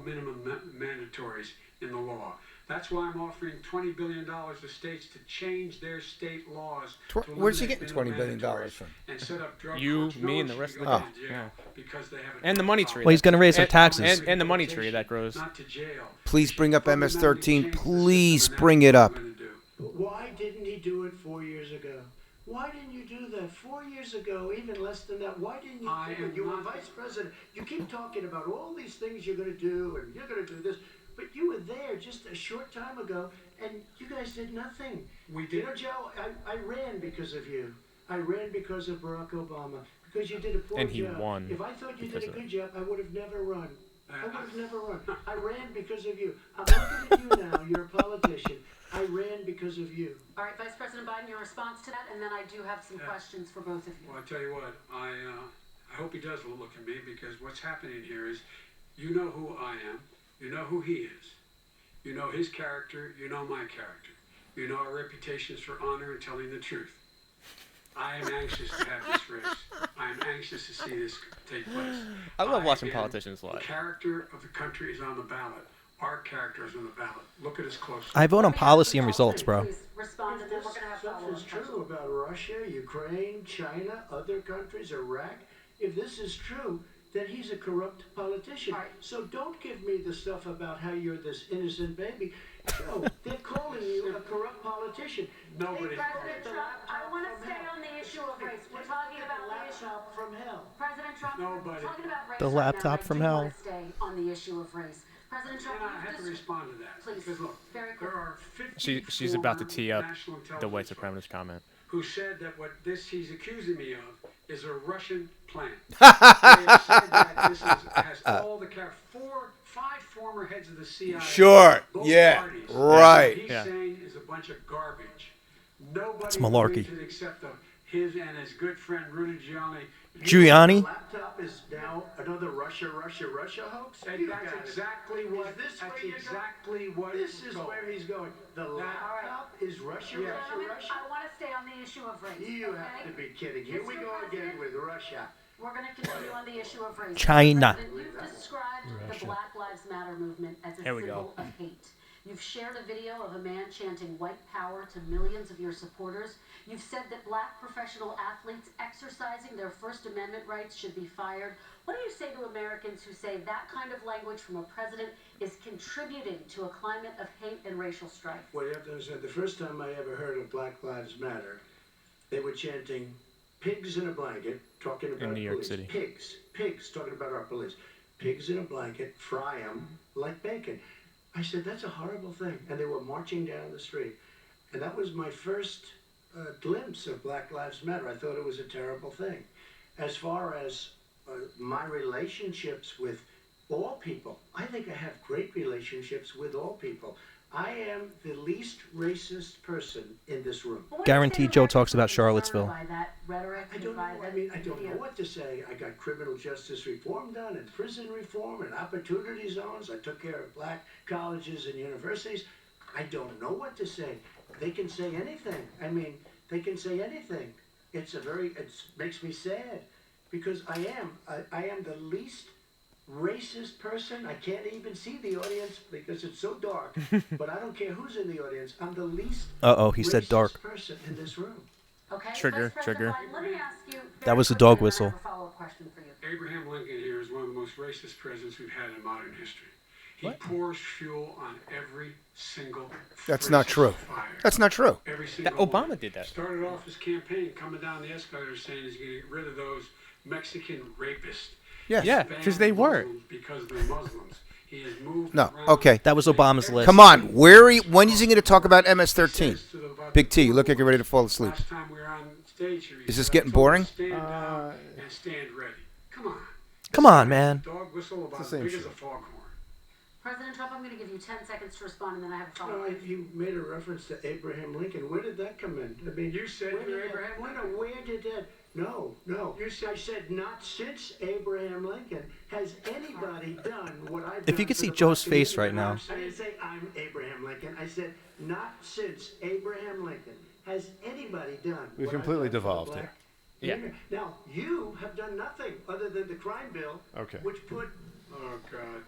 minimum mandatories in the law. That's why I'm offering $20 billion to states to change their state laws. Where's he getting $20 billion from? And set up drug You, courts. me, No and the one rest should of go the to country. jail Yeah. because they have a And the drug money problem. tree. Well, he's going to raise their And- taxes. and the money tree that grows. Not to jail. Please bring up MS-13. Fundamentally change the Please system, and bring that's it what up. we're gonna do. Why didn't he do it 4 years ago? Why didn't you do that 4 years ago, even less than that? Why didn't you do it? You were vice president. You keep talking about all these things you're going to do and you're going to do this, but you were there just a short time ago and you guys did nothing. We did. You know, Joe, I ran because of you. I ran because of Barack Obama, because you did a poor job. And he won If I thought you did a good job, I would have never run. I would have never run. I ran because of you. I'm looking at you now. You're a politician. I ran because of you. All right, Vice President Biden, your response to that, and then I do have some questions for both of you. Well, I tell you what, I hope he does look at me, because what's happening here is, you know who I am, you know who he is, you know his character, you know my character, you know our reputations for honor and telling the truth. I am anxious to have this race. I am anxious to see this take place. I love watching Again, politicians live. The character of the country is on the ballot. Our character is on the ballot. Look at us closely. I vote on policy and results, bro. Please respond, and then If we're this going to have stuff follow-up is questions. true about Russia, Ukraine, China, other countries, Iraq, if this is true, then he's a corrupt politician. All right. So don't give me the stuff about how you're this innocent baby. No, they're calling you a corrupt politician. Nobody. President Trump, I want to stay on the issue of race. We're talking about the issue. Laptop from hell. President Trump, Nobody. talking about race The right now, laptop I from do hell. want to stay on the issue of race. President Trump, And I have to respond to that. Please, Because look, very there quickly. are 50 She's about to former tee up national the white intelligence supremacist comment. who said that what this he's accusing me of is a Russian plan. They have said that this has all the five former heads of the CIA. Sure, both yeah, parties. right. What he's Yeah. saying is a bunch of garbage. Nobody It's malarkey. believes it except his and his good friend Rudy Giuliani. Giuliani? The laptop is now another Russia hoax? And You that's got it. exactly what. Is this That's where you're exactly going? what. This is going. where he's going. The laptop is Russia, Yeah. Gentlemen, Russia. I want to stay on the issue of race. You okay? have to be kidding. Here we Mr. go again President, with Russia. We're going to continue on the issue of race. China. President, you've described the Black Lives Matter movement as a Here we symbol go. of hate. You've shared a video of a man chanting white power to millions of your supporters. You've said that black professional athletes exercising their First Amendment rights should be fired. What do you say to Americans who say that kind of language from a president is contributing to a climate of hate and racial strife? Well, you have to understand, the first time I ever heard of Black Lives Matter, they were chanting pigs in a blanket, talking about New York police. City. Pigs, talking about our police. Pigs in a blanket, fry them like bacon. I said, that's a horrible thing. And they were marching down the street. And that was my first glimpse of Black Lives Matter. I thought it was a terrible thing. As far as my relationships with all people, I think I have great relationships with all people. I am the least racist person in this room. But what do you Guaranteed say to Joe Americans talks about who are concerned Charlottesville. by that rhetoric I don't know. and by I the mean, I don't know video? what to say. I got criminal justice reform done and prison reform and opportunity zones. I took care of black colleges and universities. I don't know what to say. They can say anything. I mean, they can say anything. It makes me sad because I am the least racist person. I can't even see the audience because it's so dark. But I don't care who's in the audience. I'm the least Uh-oh, he said racist dark. person in this room. Okay, Trigger, Vice trigger. President Biden, let me ask you That very was a quickly, dog and then I whistle. have a follow-up question for you. Abraham Lincoln here is one of the most racist presidents we've had in modern history. He pours fuel on every single. That's not friction true. fire. That's not true. Every Yeah, single Obama one. did that. Started off his campaign coming down the escalator saying he's going to get rid of those Mexican rapists. Yes. Yeah, Banned 'cause they were. Muslims because they're Muslims. He has moved No, around. okay. That was Obama's list. Come on. When is he going to talk about MS-13? Big T, you look like you're ready to fall asleep. Last time we were on stage here, he Is this said, getting "I told boring? you to Stand down and stand ready. Come on. Come on, man. Dog whistle about the as same big as shit. a foghorn. President Trump, I'm going to give you 10 seconds to respond, and then I have a No, follow-up. you made a reference to Abraham Lincoln. Where did that come in? I mean, You said where you're did that- Abraham no, Lincoln. where did that? No. You said- I said not since Abraham Lincoln has anybody done what I've done. If you could for see the Joe's black face community. right now. I didn't say I'm Abraham Lincoln. I said not since Abraham Lincoln has anybody done. We've what I've completely done for the devolved black here. Yeah. community. Now you have done nothing other than the crime bill, Okay. which put Oh, God.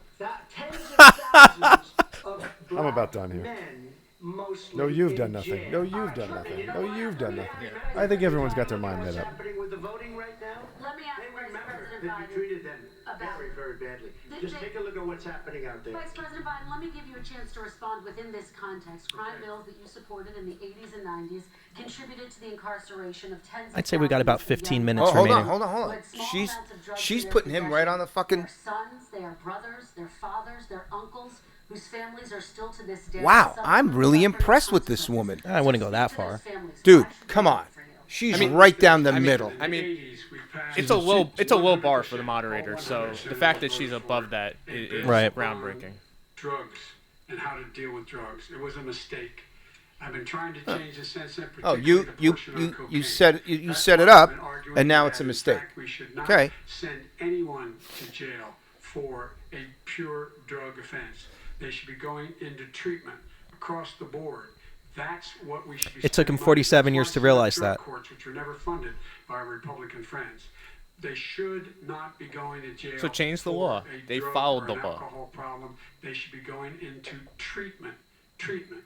tens of thousands of black about done here. men, mostly No, you've in done nothing. jail. No, you've done nothing. No, you've done nothing. I think everyone's got their mind made What's up. happening with the voting right now? Let me ask They Vice remember President that you Biden. treated them Very, very badly. They- Just they- take a look at what's happening out there. Vice President Biden, let me give you a chance to respond within this context. Crime bills that you supported in the 80s and 90s contributed to the incarceration of tens of I'd say we got about thousands of 15 young minutes Oh, hold remaining. on, hold on, hold who on. had small She's amounts of drugs she's in their putting him right on the fucking. Their sons, their brothers, their fathers, their uncles, whose families are still to this day. Wow, suffering I'm really record impressed with this consequences. woman. I wouldn't go that Speak to those far. families. Dude, Why should come we on. vote for you? She's right down the middle. I mean, In the 80s, we passed- it's a low bar for the moderator. So the fact that she's above that is Right. groundbreaking. drugs and how to deal with drugs. It was a mistake. I've been trying to change the sense that Oh, particularly you the you portion on you cocaine. you set you That's set it why I've up, been arguing and now that, it's a in mistake. fact, we should not Okay. send anyone to jail for a pure drug offense. They should be going into treatment across the board. That's what we should be. It took him spending money. 47 That's years why to I realize support that. drug courts, which are never funded by our Republican friends. They should not be going to jail. So change the for law. a They drug followed or the an law. alcohol problem. They should be going into treatment. Treatment.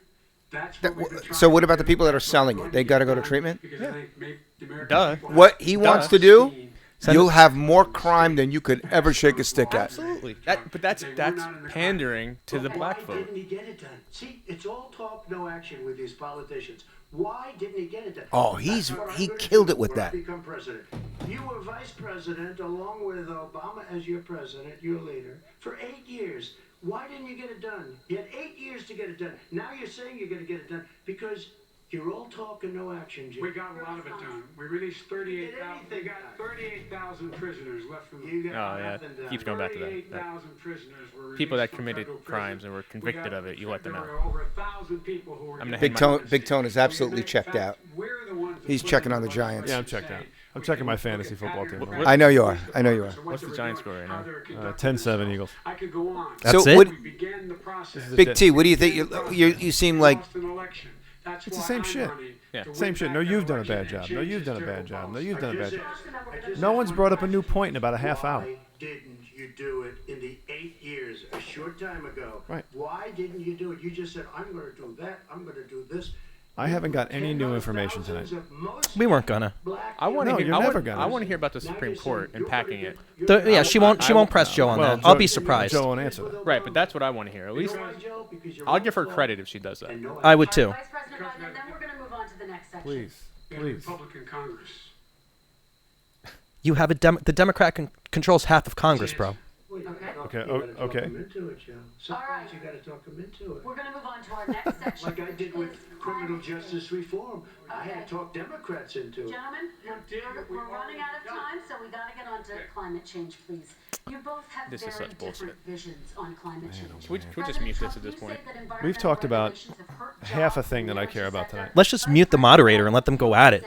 That's That- what we've been so trying what to about the do. people that are That's what selling we're it? They going gotta go to do treatment? because I think maybe the American Duh. people What have he wants to do, Send you'll it- have more crime than you could ever shake a stick at. Absolutely. But that's pandering to the But black why vote. didn't he get it done? See, it's all talk, no action with these politicians. Why didn't he get it done? Oh, That's what I'm he gonna killed do it with when I that. become president. You were vice president along with Obama as your president, your leader, for 8 years. Why didn't you get it done? You had 8 years to get it done. Now you're saying you're going to get it done because you're all talk and no action, Jim. We got a lot of it done. We released 38,000. We anything got done. 38,000 prisoners left from the. You got Oh, yeah. nothing done. Keeps going back to that. 38,000 prisoners were released People that from committed federal crimes prison. and were We convicted got- of it, you let them there out. were over 1,000 people who were I'm gonna Big hand Tone- my- Big Tone is absolutely checked out. We're the ones that He's put checking in on the budget Giants. Yeah, I'm checked out. I'm checking my fantasy football team. I know you are. I know you are. What's the Giants score right now? 10-7 Eagles. I could go on. That's So it? what- We began the process. Big T, what do you think? You seem like Lost an election. That's It's the why same I'm shit. running Yeah. to Same win shit. back No, that you've done a election bad and job. No, change you've this done a bad terrible job. No, policy. you've done a bad just job. asked- No one's brought up a new point in about a half hour. Why didn't you do it in the 8 years, a short time ago? Right. Why didn't you do it? You just said, I'm going to do that, I'm going to do this. I haven't got any new information tonight. We weren't gonna. I want to No, hear. you're never gonna. I want to hear about the Supreme Court and packing it. Yeah, she won't press Joe on Well, that. I'll Joe- be surprised. Joe won't answer that. Right, but that's what I want to hear. At least I'll give her credit if she does that. I would too. Vice President Biden, and then we're going to move on to the next section. Please, We had a please. Republican Congress. You have the Democrat controls half of Congress, bro. Okay, You gotta talk okay. them into it, Joe. Sometimes right. you gotta talk them into it. We're going to move on to our next section. Like I did with which is criminal climate change. justice reform. I had Okay. to talk Democrats into it. Gentlemen, did, we we're running already out of done. time, so we got to get on to climate change, please. You both have This is very such bullshit. different visions on climate change. Can we just mute this at this point? We've talked about half a thing that I care about tonight. Let's just mute the moderator and let them go at it.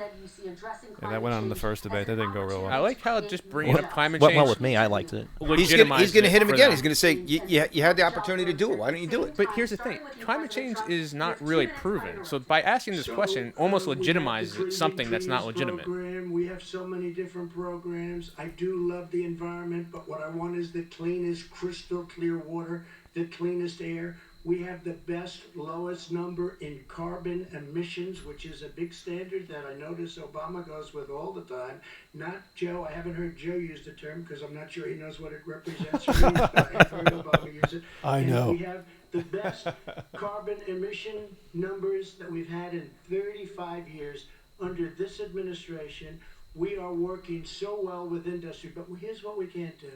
Yeah, that went on in the first debate. That didn't go real well. I like how just bringing up climate Went change. well with me. I liked it. he's gonna legitimizes hit him for again. them. He's gonna say you had the opportunity to do it. Why don't you do it? But here's the thing: climate change is not really proven. So by asking this question, almost legitimizes something that's not legitimate. Program. We have so many different programs. I do love the environment, but what I want is the cleanest, crystal clear water, the cleanest air. We have the best, lowest number in carbon emissions, which is a big standard that I notice Obama goes with all the time. Not Joe. I haven't heard Joe use the term because I'm not sure he knows what it represents for me, but I have heard Obama use it. I And know. we have the best carbon emission numbers that we've had in 35 years under this administration. We are working so well with industry, but here's what we can't do.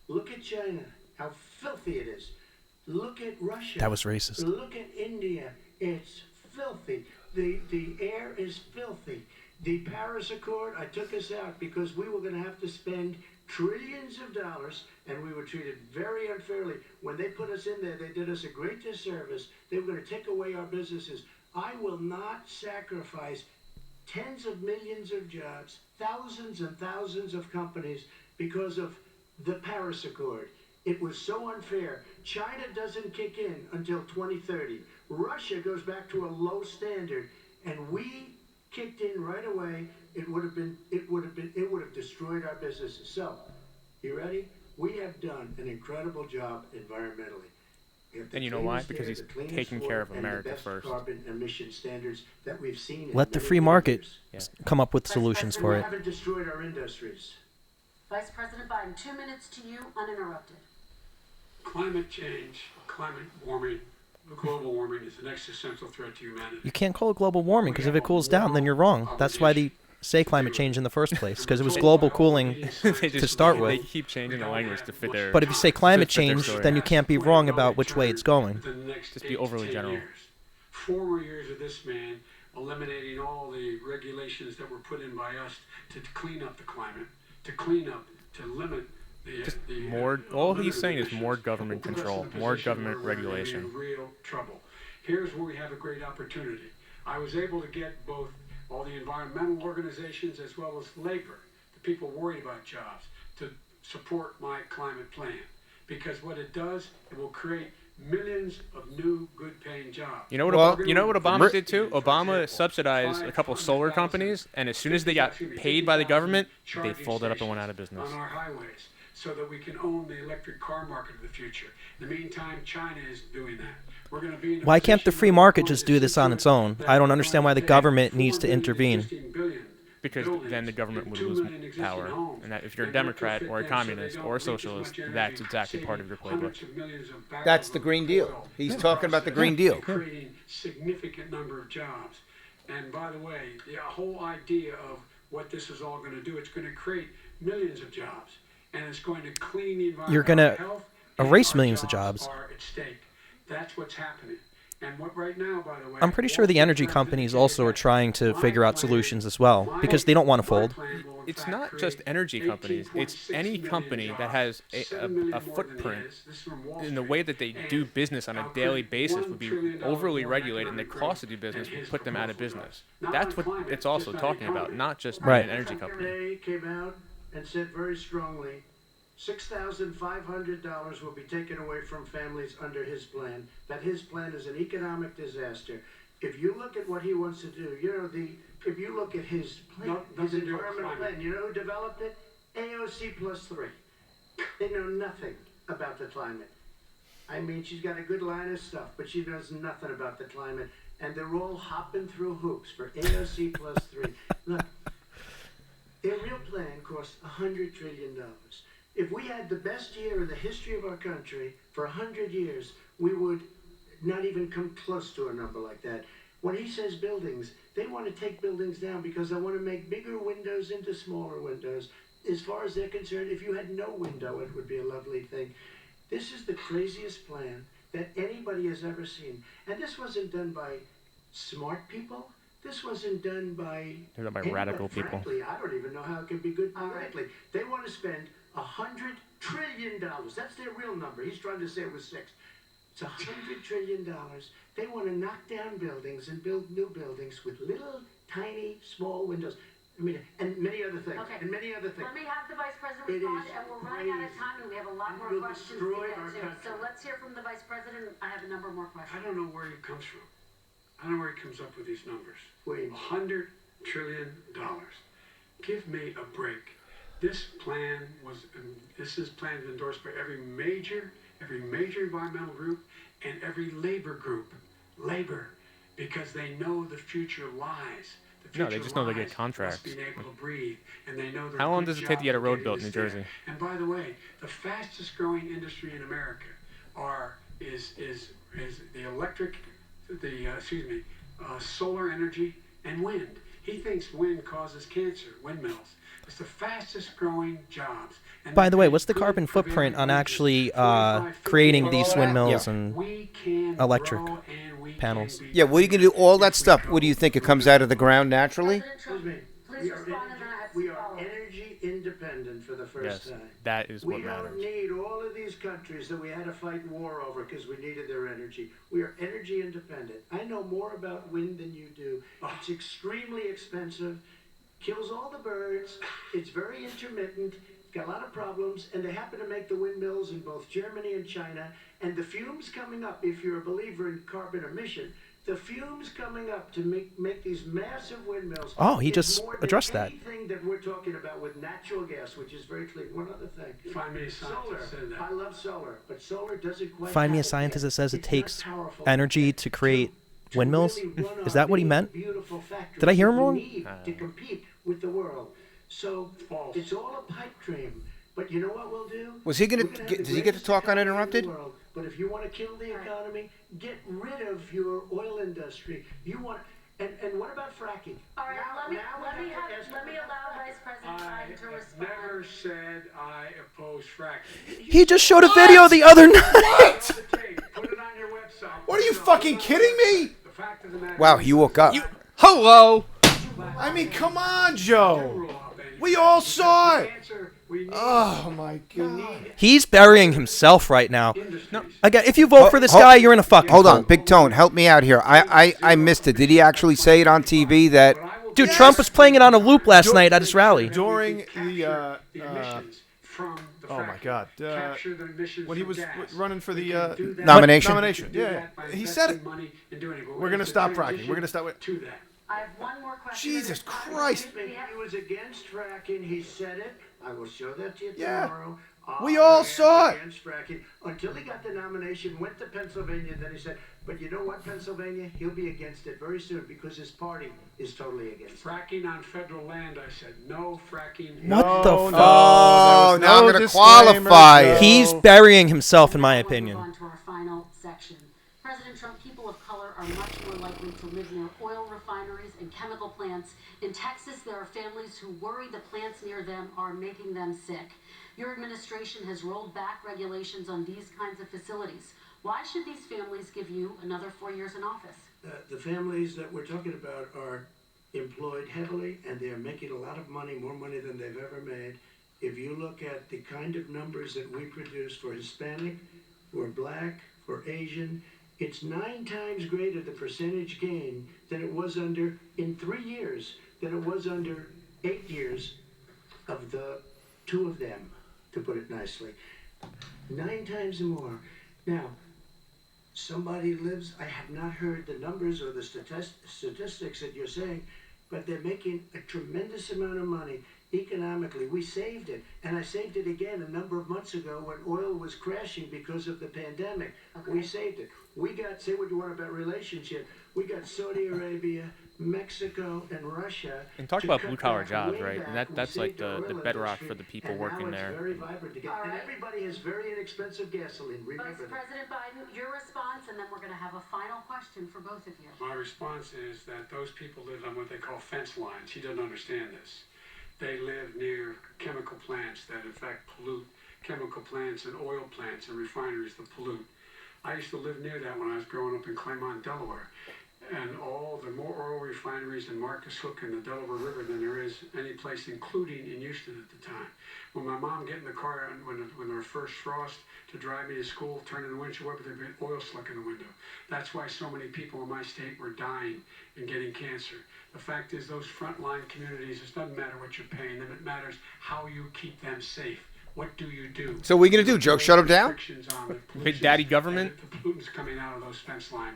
Look at China, how filthy it is. Look at Russia. That was racist. Look at India. It's filthy. The air is filthy. The Paris Accord, I took us out because we were going to have to spend trillions of dollars, and we were treated very unfairly. When they put us in there, they did us a great disservice. They were going to take away our businesses. I will not sacrifice tens of millions of jobs, thousands and thousands of companies because of the Paris Accord. It was so unfair. China doesn't kick in until 2030. Russia goes back to a low standard, and we kicked in right away. It would have destroyed our businesses. So, you ready? We have done an incredible job environmentally. We have the And you know why? cleanest Because air, he's the cleanest taking care of water, and the America best first. Carbon emission standards that we've seen. in Let the many free market years. come up with solutions And for we it. haven't destroyed our industries. Vice President Biden, 2 minutes to you, uninterrupted. Climate change, climate warming, global warming is an existential threat to humanity. You can't call it global warming because if it cools down, then you're wrong. That's why they say climate change in the first place, because it was global cooling to start They with. keep changing the language to fit their. But if you say climate to fit their change, story. then you can't be wrong about which way it's going. Within the next Just be 8 to overly 10 general. years. 4 more years of this man eliminating all the regulations that were put in by us to clean up the climate, to limit the More. All he's limit saying is emissions. more government Will put us control, in a more position government where we're gonna be regulation. in real trouble. Here's where we have a great opportunity. I was able to get both all the environmental organizations as well as labor, the people worried about jobs, to support my climate plan. Because what it does, it will create millions of new, good-paying jobs. You know what? Well, You know what Obama did too? For Obama example, subsidized a couple of solar companies, and as soon as they got paid by the government, they folded up and went out of business. On our highways, so that we can own the electric car market of the future. In the meantime, China is doing that. We're going to be in a Why can't the position free where market we're just going do this on its secure own? that I don't we're understand going why the pay government 4 needs to billion intervene. existing billion Because buildings then the government and would 2 lose million existing power. homes. And that if you're a And Democrat retrofit or a them so they communist don't or a leak as much socialist, energy, that's exactly part of saving your playbook. hundreds of millions of barrels That's the of Green Deal. oil He's in talking about the process Green Deal. and creating significant number of jobs. And by the way, the whole idea of what this is all going to do, it's going to create millions of jobs, and it's going to clean the environment. You're gonna Our health and erase our millions of jobs. are at stake. That's what's happening. And what right now, by the way, I'm pretty sure the energy companies also are trying to figure out solutions as well, because they don't want to fold. It's not just energy companies. It's any company that has a footprint in the way that they do business on a daily basis would be overly regulated, and the cost to do business would put them out of business. That's what it's also talking about, not just being Right. an energy company. Day came out and said very strongly, $6,500 will be taken away from families under his plan. That his plan is an economic disaster. If you look at what he wants to do, if you look at his plan, his Nothing to do with environmental climate. plan, you know who developed it? AOC plus 3. They know nothing about the climate. I mean, she's got a good line of stuff, but she knows nothing about the climate. And they're all hopping through hoops for AOC plus 3. Look, their real plan costs $100 trillion. If we had the best year in the history of our country for 100 years, we would not even come close to a number like that. When he says buildings, they want to take buildings down because they want to make bigger windows into smaller windows. As far as they're concerned, if you had no window, it would be a lovely thing. This is the craziest plan that anybody has ever seen. And this wasn't done by smart people. This wasn't done by, They're done by anybody. radical people. Frankly, I don't even know how it can be good politically. They want to spend $100 trillion. That's their real number. He's trying to say it was 6. It's $100 trillion. They want to knock down buildings and build new buildings with little, tiny, small windows. I mean, and many other things. Okay. And many other things. Let me have the Vice President It respond, is and we're running out of crazy. time, and we have a lot And more we'll questions to destroy get our to. country. So let's hear from the Vice President. I have a number more I questions. don't know where he comes from. I don't know where he comes up with these numbers. Wait. $100 trillion. Give me a break. This plan is endorsed by every major environmental group and every labor group. Labor, because they know the future lies. The No, they future just know they get lies contracts. us being able to breathe, and they know there How are long good does it take to get a jobs road getting built in us New there. Jersey? And by the way, the fastest growing industry in America is the electric, solar energy and wind. He thinks wind causes cancer, windmills. It's the fastest growing jobs. And By the way, they what's the good carbon footprint prevailing on wages. actually 25, creating 50. these windmills Yeah. and We can electric grow and we panels? can be Yeah, what are you going to do? All that stuff. What do you think? It comes out of the ground naturally? President Trump, Excuse me. please We are respond, and then I have we some are follow-up. energy independent for the first Yes, time. that is We what don't matters. need all of these countries that we had to fight war over because we needed their energy. We are energy independent. I know more about wind than you do. It's extremely expensive, kills all the birds, it's very intermittent, it's got a lot of problems, and they happen to make the windmills in both Germany and China. And the fumes coming up, if you're a believer in carbon emission, the fumes coming up to make these massive windmills. Oh, he is just more than addressed that. anything that we're talking about with natural gas, which is very clean. One other thing. Find me a Solar. scientist that said that. I love solar, but solar doesn't quite. Find me a have scientist that says it It's not takes powerful energy to create to windmills? really run Is our that what he big, meant? beautiful factories Did I hear him that we wrong? need to compete with the world. So False. it's all a pipe dream. But you know what we'll do? Was he gonna We're have get- the does he get to greatest talk economy in the uninterrupted? world. But if you want to kill the economy, get rid of your oil industry. You want, and what about fracking? All right, Now- let me now we let me have to have ask let me about allow fracking. Vice President I Biden to have respond. never said I oppose fracking. He just showed a video the other night. Put it on your website. What are you fucking kidding me? The fact of the matter Wow, is he woke up. Hello. I mean, come on, Joe. rule out there. We all saw it. Answer, we need Oh my God. He's burying himself right now. industries. Again, if you vote for this Hold- guy, you're in a fucking Hold on, cult. Big Tone, help me out here. I missed it. Did he actually say it on TV that? Dude, Trump was playing it on a loop last night at his rally. During The emissions from the oh my fracking. God, Capture the emissions when he from was gas. running for We the can do that. Nomination? nomination, Do yeah, that by he said it. investing money and doing it. But We're gonna it's a stop fracking. transition We're gonna stop. to that. I have one more question. Jesus That is- Christ. We have- He was against fracking. He said it. I will show that to you Yeah. tomorrow. We all I am saw it. Against fracking until he got the nomination, went to Pennsylvania, and then he said, "But you know what, Pennsylvania? He'll be against it very soon because his party is totally against it." Fracking on federal land, I said no fracking. What the fuck? Oh, there was now I'm no gonna disclaimer, qualify Joe. it. He's burying himself, in my Now we'll opinion. Move on to our final section. President Trump, people of color are much more likely to live near oil refineries and chemical plants. In Texas, there are families who worry the plants near them are making them sick. Your administration has rolled back regulations on these kinds of facilities. Why should these families give you another 4 years in office? The families that we're talking about are employed heavily, and they're making a lot of money, more money than they've ever made. If you look at the kind of numbers that we produce for Hispanic, for Black, for Asian, it's 9 times greater the percentage gain than it was under, in 3 years, than it was under 8 years of the 2 of them, to put it nicely. 9 times more. Now, somebody lives, I have not heard the numbers or the statistics that you're saying, but they're making a tremendous amount of money economically. We saved it, and I saved it again a number of months ago when oil was crashing because of the pandemic. We saved it. We got, say what you want about relationship, we got Saudi Arabia, Mexico, and Russia. And talk to about cut blue-collar back jobs, way right? back. And We that's like saved our the oil bedrock industry, for the people and working now there. it's very vibrant again. All And right. everybody has very inexpensive gasoline. Vice Remember that. President Biden, your response, and then we're going to have a final question for both of you. My response is that those people live on what they call fence lines. He doesn't understand this. They live near chemical plants that in fact pollute, chemical plants and oil plants and refineries that pollute. I used to live near that when I was growing up in Claremont, Delaware. And all the more oil refineries in Marcus Hook and the Delaware River than there is any place, including in Houston at the time. When my mom get in the car and when there was first frost to drive me to school, turning the windshield up, there'd be oil slick in the window. That's why so many people in my state were dying and getting cancer. The fact is, those frontline communities, it doesn't matter what you're paying them, it matters how you keep them safe. What do you do? So what are we gonna do, Joe? Shut him down? Restrictions on the Big Daddy pollutions government? and the pollutants coming out of those fence line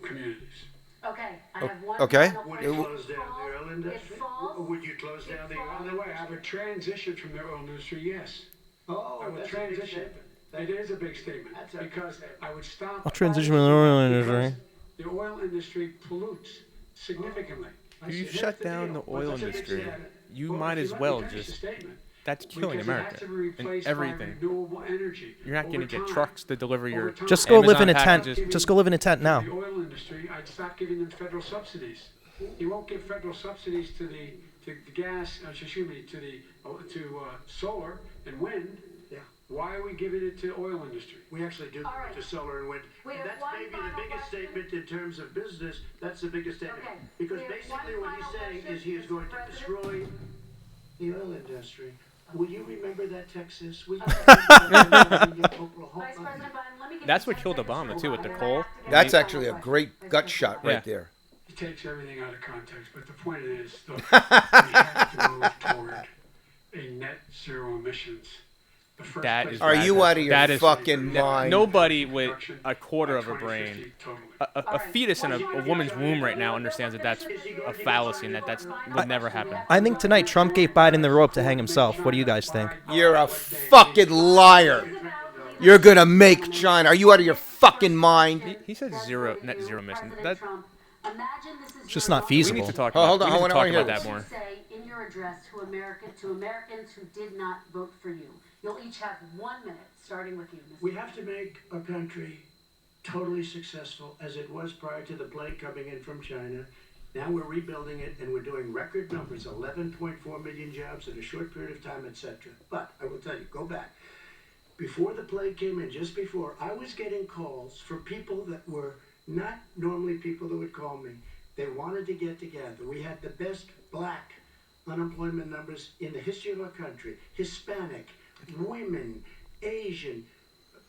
communities. Okay, I have one okay. final Would question. you close down the oil industry? It falls. Or would you close down the oil By industry? the way, I would transition from the oil industry, yes. Oh, I would that's a big transition. statement. It is a big statement That's a big because statement. I would stop. I'll transition from the oil industry. because The oil industry pollutes significantly. If you Here's shut the down deal. the oil That's a big industry, statement. you Well, might if as let me well finish the just. statement. That's killing Because it has America to be and replaced by everything. renewable energy. You're not going to Over get time. trucks to deliver your. Over time. Just go live in a Amazon tent. packages. Just go live in a tent now. The oil industry, I'd stop giving them federal subsidies. You won't give federal subsidies to the gas, excuse me, to solar and wind. Yeah. Why are we giving it to oil industry? We actually do All right. to solar and wind. We And have that's one maybe the final biggest question. statement in terms of business. That's the biggest statement. Okay. Because We have basically one what he's final saying question, is he is Mr. going to President. destroy the oil industry. Will you remember that, Texas? Will you remember Oklahoma? Vice President Biden, let me give That's you what 10 killed seconds Obama, to too, with the respond, coal. and then I have to get That's to the actually a final great question. gut shot right Yeah. there. He takes everything out of context, but the point is, look, we have to move toward a net zero emissions. The first That place is we Are have you to out of your That is- fucking No- mind? Nobody with reduction a quarter by of a 2050 brain, totally. a fetus in a woman's womb right now understands that that's a fallacy and that's would never happen. I think tonight Trump gave Biden the rope to hang himself. What do you guys think? You're a fucking liar. You're gonna make China. Are you out of your fucking mind? He said zero net zero emissions. President That Trump, imagine this is It's just your not life. we feasible. need to talk Oh, about, hold on, we need I to wanna talk hear about this. that more. Say in your your address to Americans who did not vote for you. You'll each have 1 minute, starting with you, Mr. We have to make our country totally successful as it was prior to the plague coming in from China. Now we're rebuilding it, and we're doing record numbers, 11.4 million jobs in a short period of time, etc. But I will tell you, go back. Before the plague came in, just before, I was getting calls for people that were not normally people that would call me. They wanted to get together. We had the best black unemployment numbers in the history of our country. Hispanic, women, Asian,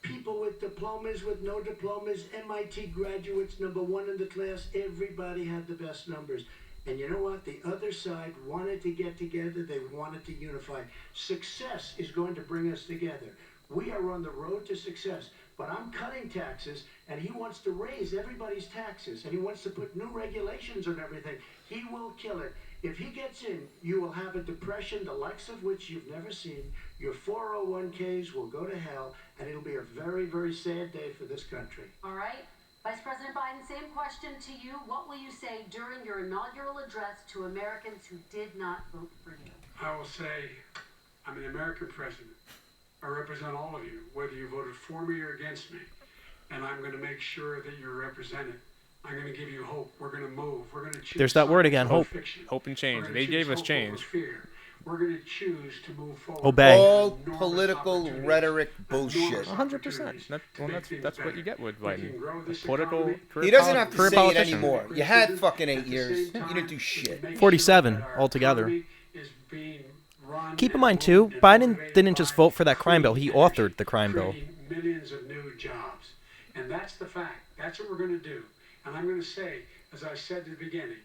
people with diplomas, with no diplomas, MIT graduates, #1 in the class. Everybody had the best numbers. And you know what? The other side wanted to get together. They wanted to unify. Success is going to bring us together. We are on the road to success. But I'm cutting taxes, and he wants to raise everybody's taxes, and he wants to put new regulations on everything. He will kill it. If he gets in, you will have a depression the likes of which you've never seen. Your 401ks will go to hell, and it'll be a very, very sad day for this country. All right? Vice President Biden, same question to you. What will you say during your inaugural address to Americans who did not vote for you? I will say, I'm an American president. I represent all of you, whether you voted for me or against me. And I'm going to make sure that you're represented. I'm going to give you hope. We're going to move. We're going to choose. There's that word again, hope. Fiction. Hope and change. We're gonna They choose gave us hope change. over fear. We're going to choose to move forward. Obey. All Enormous political opportunities. rhetoric Enormous bullshit. 100%. opportunities That's to make things what you better. get with We can Biden. grow this Political. economy. He doesn't have to career say it politician. anymore. You had fucking 8 years. You didn't do shit. 47 altogether. Keep in mind, too, Biden didn't just vote for that crime bill. He authored the crime bill. Millions of new jobs. And that's the fact. That's what we're going to do. And I'm going to say, as I said at the beginning,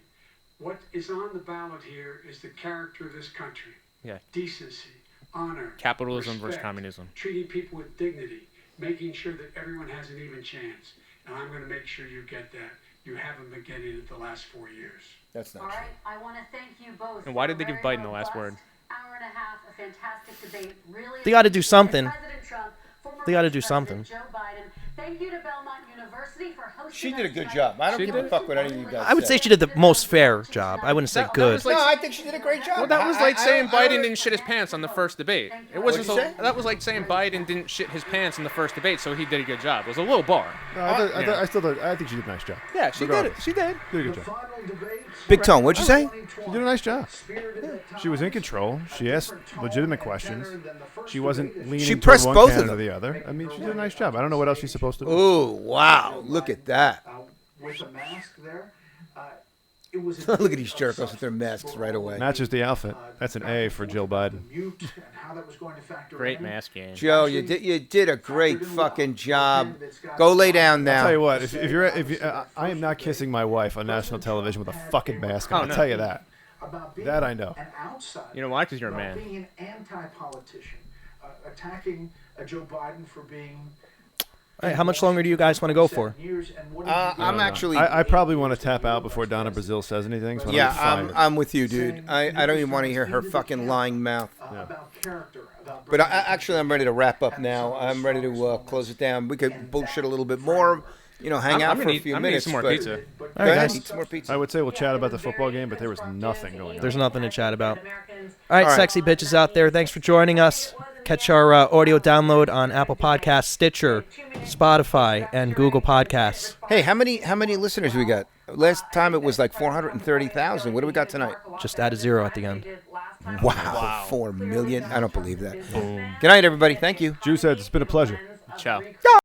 what is on the ballot here is the character of this country. Yeah. Decency, honor, Capitalism versus respect, communism. treating people with dignity, making sure that everyone has an even chance. And I'm going to make sure you get that. You haven't been getting it the last 4 years. That's not All true. right, I want to thank you both. And why for did they a give very Biden the last robust word? Hour and a half, a fantastic debate. Really, They gotta do something. President Trump, former They gotta do Vice President something. Joe Biden. Thank you to Belmont University for hosting. She did a us good tonight. job. I don't She give did. a fuck what any of you guys I would say she did the most fair job. I wouldn't say That good. was like- No, I think she did a great job. Well, that was like saying I Biden didn't shit his pants on the first debate. It was What'd just you say? that was like saying Biden didn't shit his pants in the first debate, so he did a good job. It was a low bar. No, I think she did a nice job. Yeah, she did it. Regardless. She did. Did a good job. Final debate. Big Tone, what'd you say? She did a nice job. Spirited at times, She was in control. She asked legitimate questions. better than the first She wasn't debate. leaning She toward pressed one both of candidate or them. the other. I mean, she did a nice job. I don't know what else she's supposed to do. Ooh, wow. Look at that. With a mask there. It was Look at these jerkos with their masks right away. Matches the outfit. That's an A for Jill Biden. Mute and how that was going to factor Great in. mask game. Joe, you did a great fucking job. Go lay down I'll tell you now. what. I am not kissing my wife on national television with a fucking mask on. Oh, I'll no. tell you that. About being That I know. an outsider. You know why? 'Cause you're a about man. Being an anti-politician, attacking Joe Biden for being. All right, how much longer do you guys want to go for? I'm actually. I probably want to tap out before Donna Brazile says anything. So Yeah, I'm fired. I'm with you, dude. I don't even want to hear her fucking lying mouth. About character, about But actually, I'm ready to wrap up now. I'm ready to close it down. We could bullshit a little bit more. Hang out for a few I'm gonna eat minutes. some more but- pizza. Go All right, ahead, guys. eat some more pizza. I would say we'll chat about the football game, but there was nothing going on. There's nothing to chat about. Americans. All right, All right. sexy bitches out there, thanks for joining us. Catch our audio download on Apple Podcasts, Stitcher, Spotify, and Google Podcasts. Hey, how many listeners we got? Last time it was like 430,000. What do we got tonight? Just add a zero at the end. Wow, 4 million. I don't believe that. Good night, everybody. Thank you. Juice heads, it's been a pleasure. Ciao.